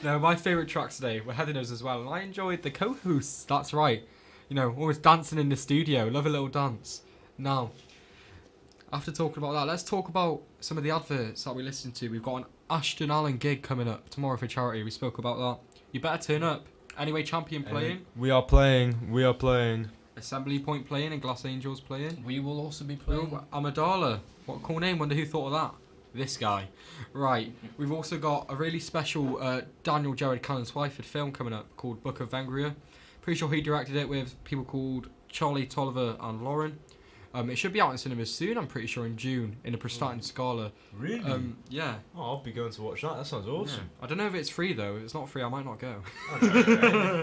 No, my favourite tracks today were Heather Knows as well, and I enjoyed the co-hosts. That's right. You know, always dancing in the studio. Love a little dance. Now, after talking about that, let's talk about some of the adverts that we listened to. We've got an Ashton Allen gig coming up tomorrow for charity. We spoke about that. You better turn up. Anyway, Champion playing. We are playing. Assembly Point playing and Glass Angels playing. we will also be playing. Amidala. What cool name. Wonder who thought of that. This guy. Right. We've also got a really special Daniel Jared Cannon Twyford film coming up called Book of Vengria. Pretty sure he directed it with people called Charlie Tolliver and Lauren. It should be out in cinemas soon, I'm pretty sure in June, in a Prestatyn Scala. Really? Yeah. Oh, I'll be going to watch that. That sounds awesome. Yeah. I don't know if it's free though. If it's not free, I might not go.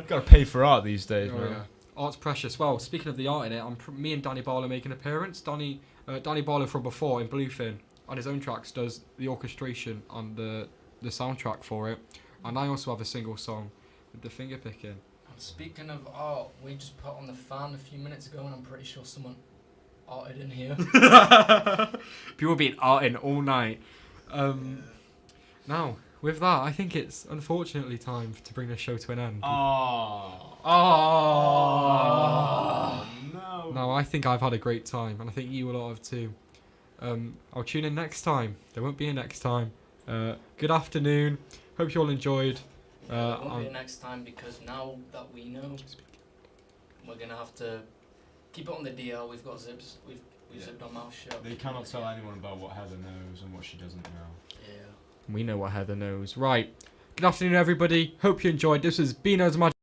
Gotta pay for art these days, man. Yeah. Art's precious. Well, speaking of the art in it, me and Danny Barlow make an appearance. Danny Barlow from before in Bluefin, on his own tracks, does the orchestration on the soundtrack for it. And I also have a single song with the finger picking. Speaking of art, we just put on the fan a few minutes ago, and I'm pretty sure someone arted in here. People been arting all night. Now, with that, I think it's unfortunately time to bring this show to an end. Oh, no. No, I think I've had a great time, and I think you will all have too. I'll tune in next time. There won't be a next time. Good afternoon. Hope you all enjoyed. It won't be a next time because now that we know, we're gonna have to keep it on the DL. We've got zips. We've zipped our mouth shut. They cannot tell anyone about what Heather knows and what she doesn't know. Yeah. We know what Heather knows. Right. Good afternoon, everybody. Hope you enjoyed. This was Beanos Magic.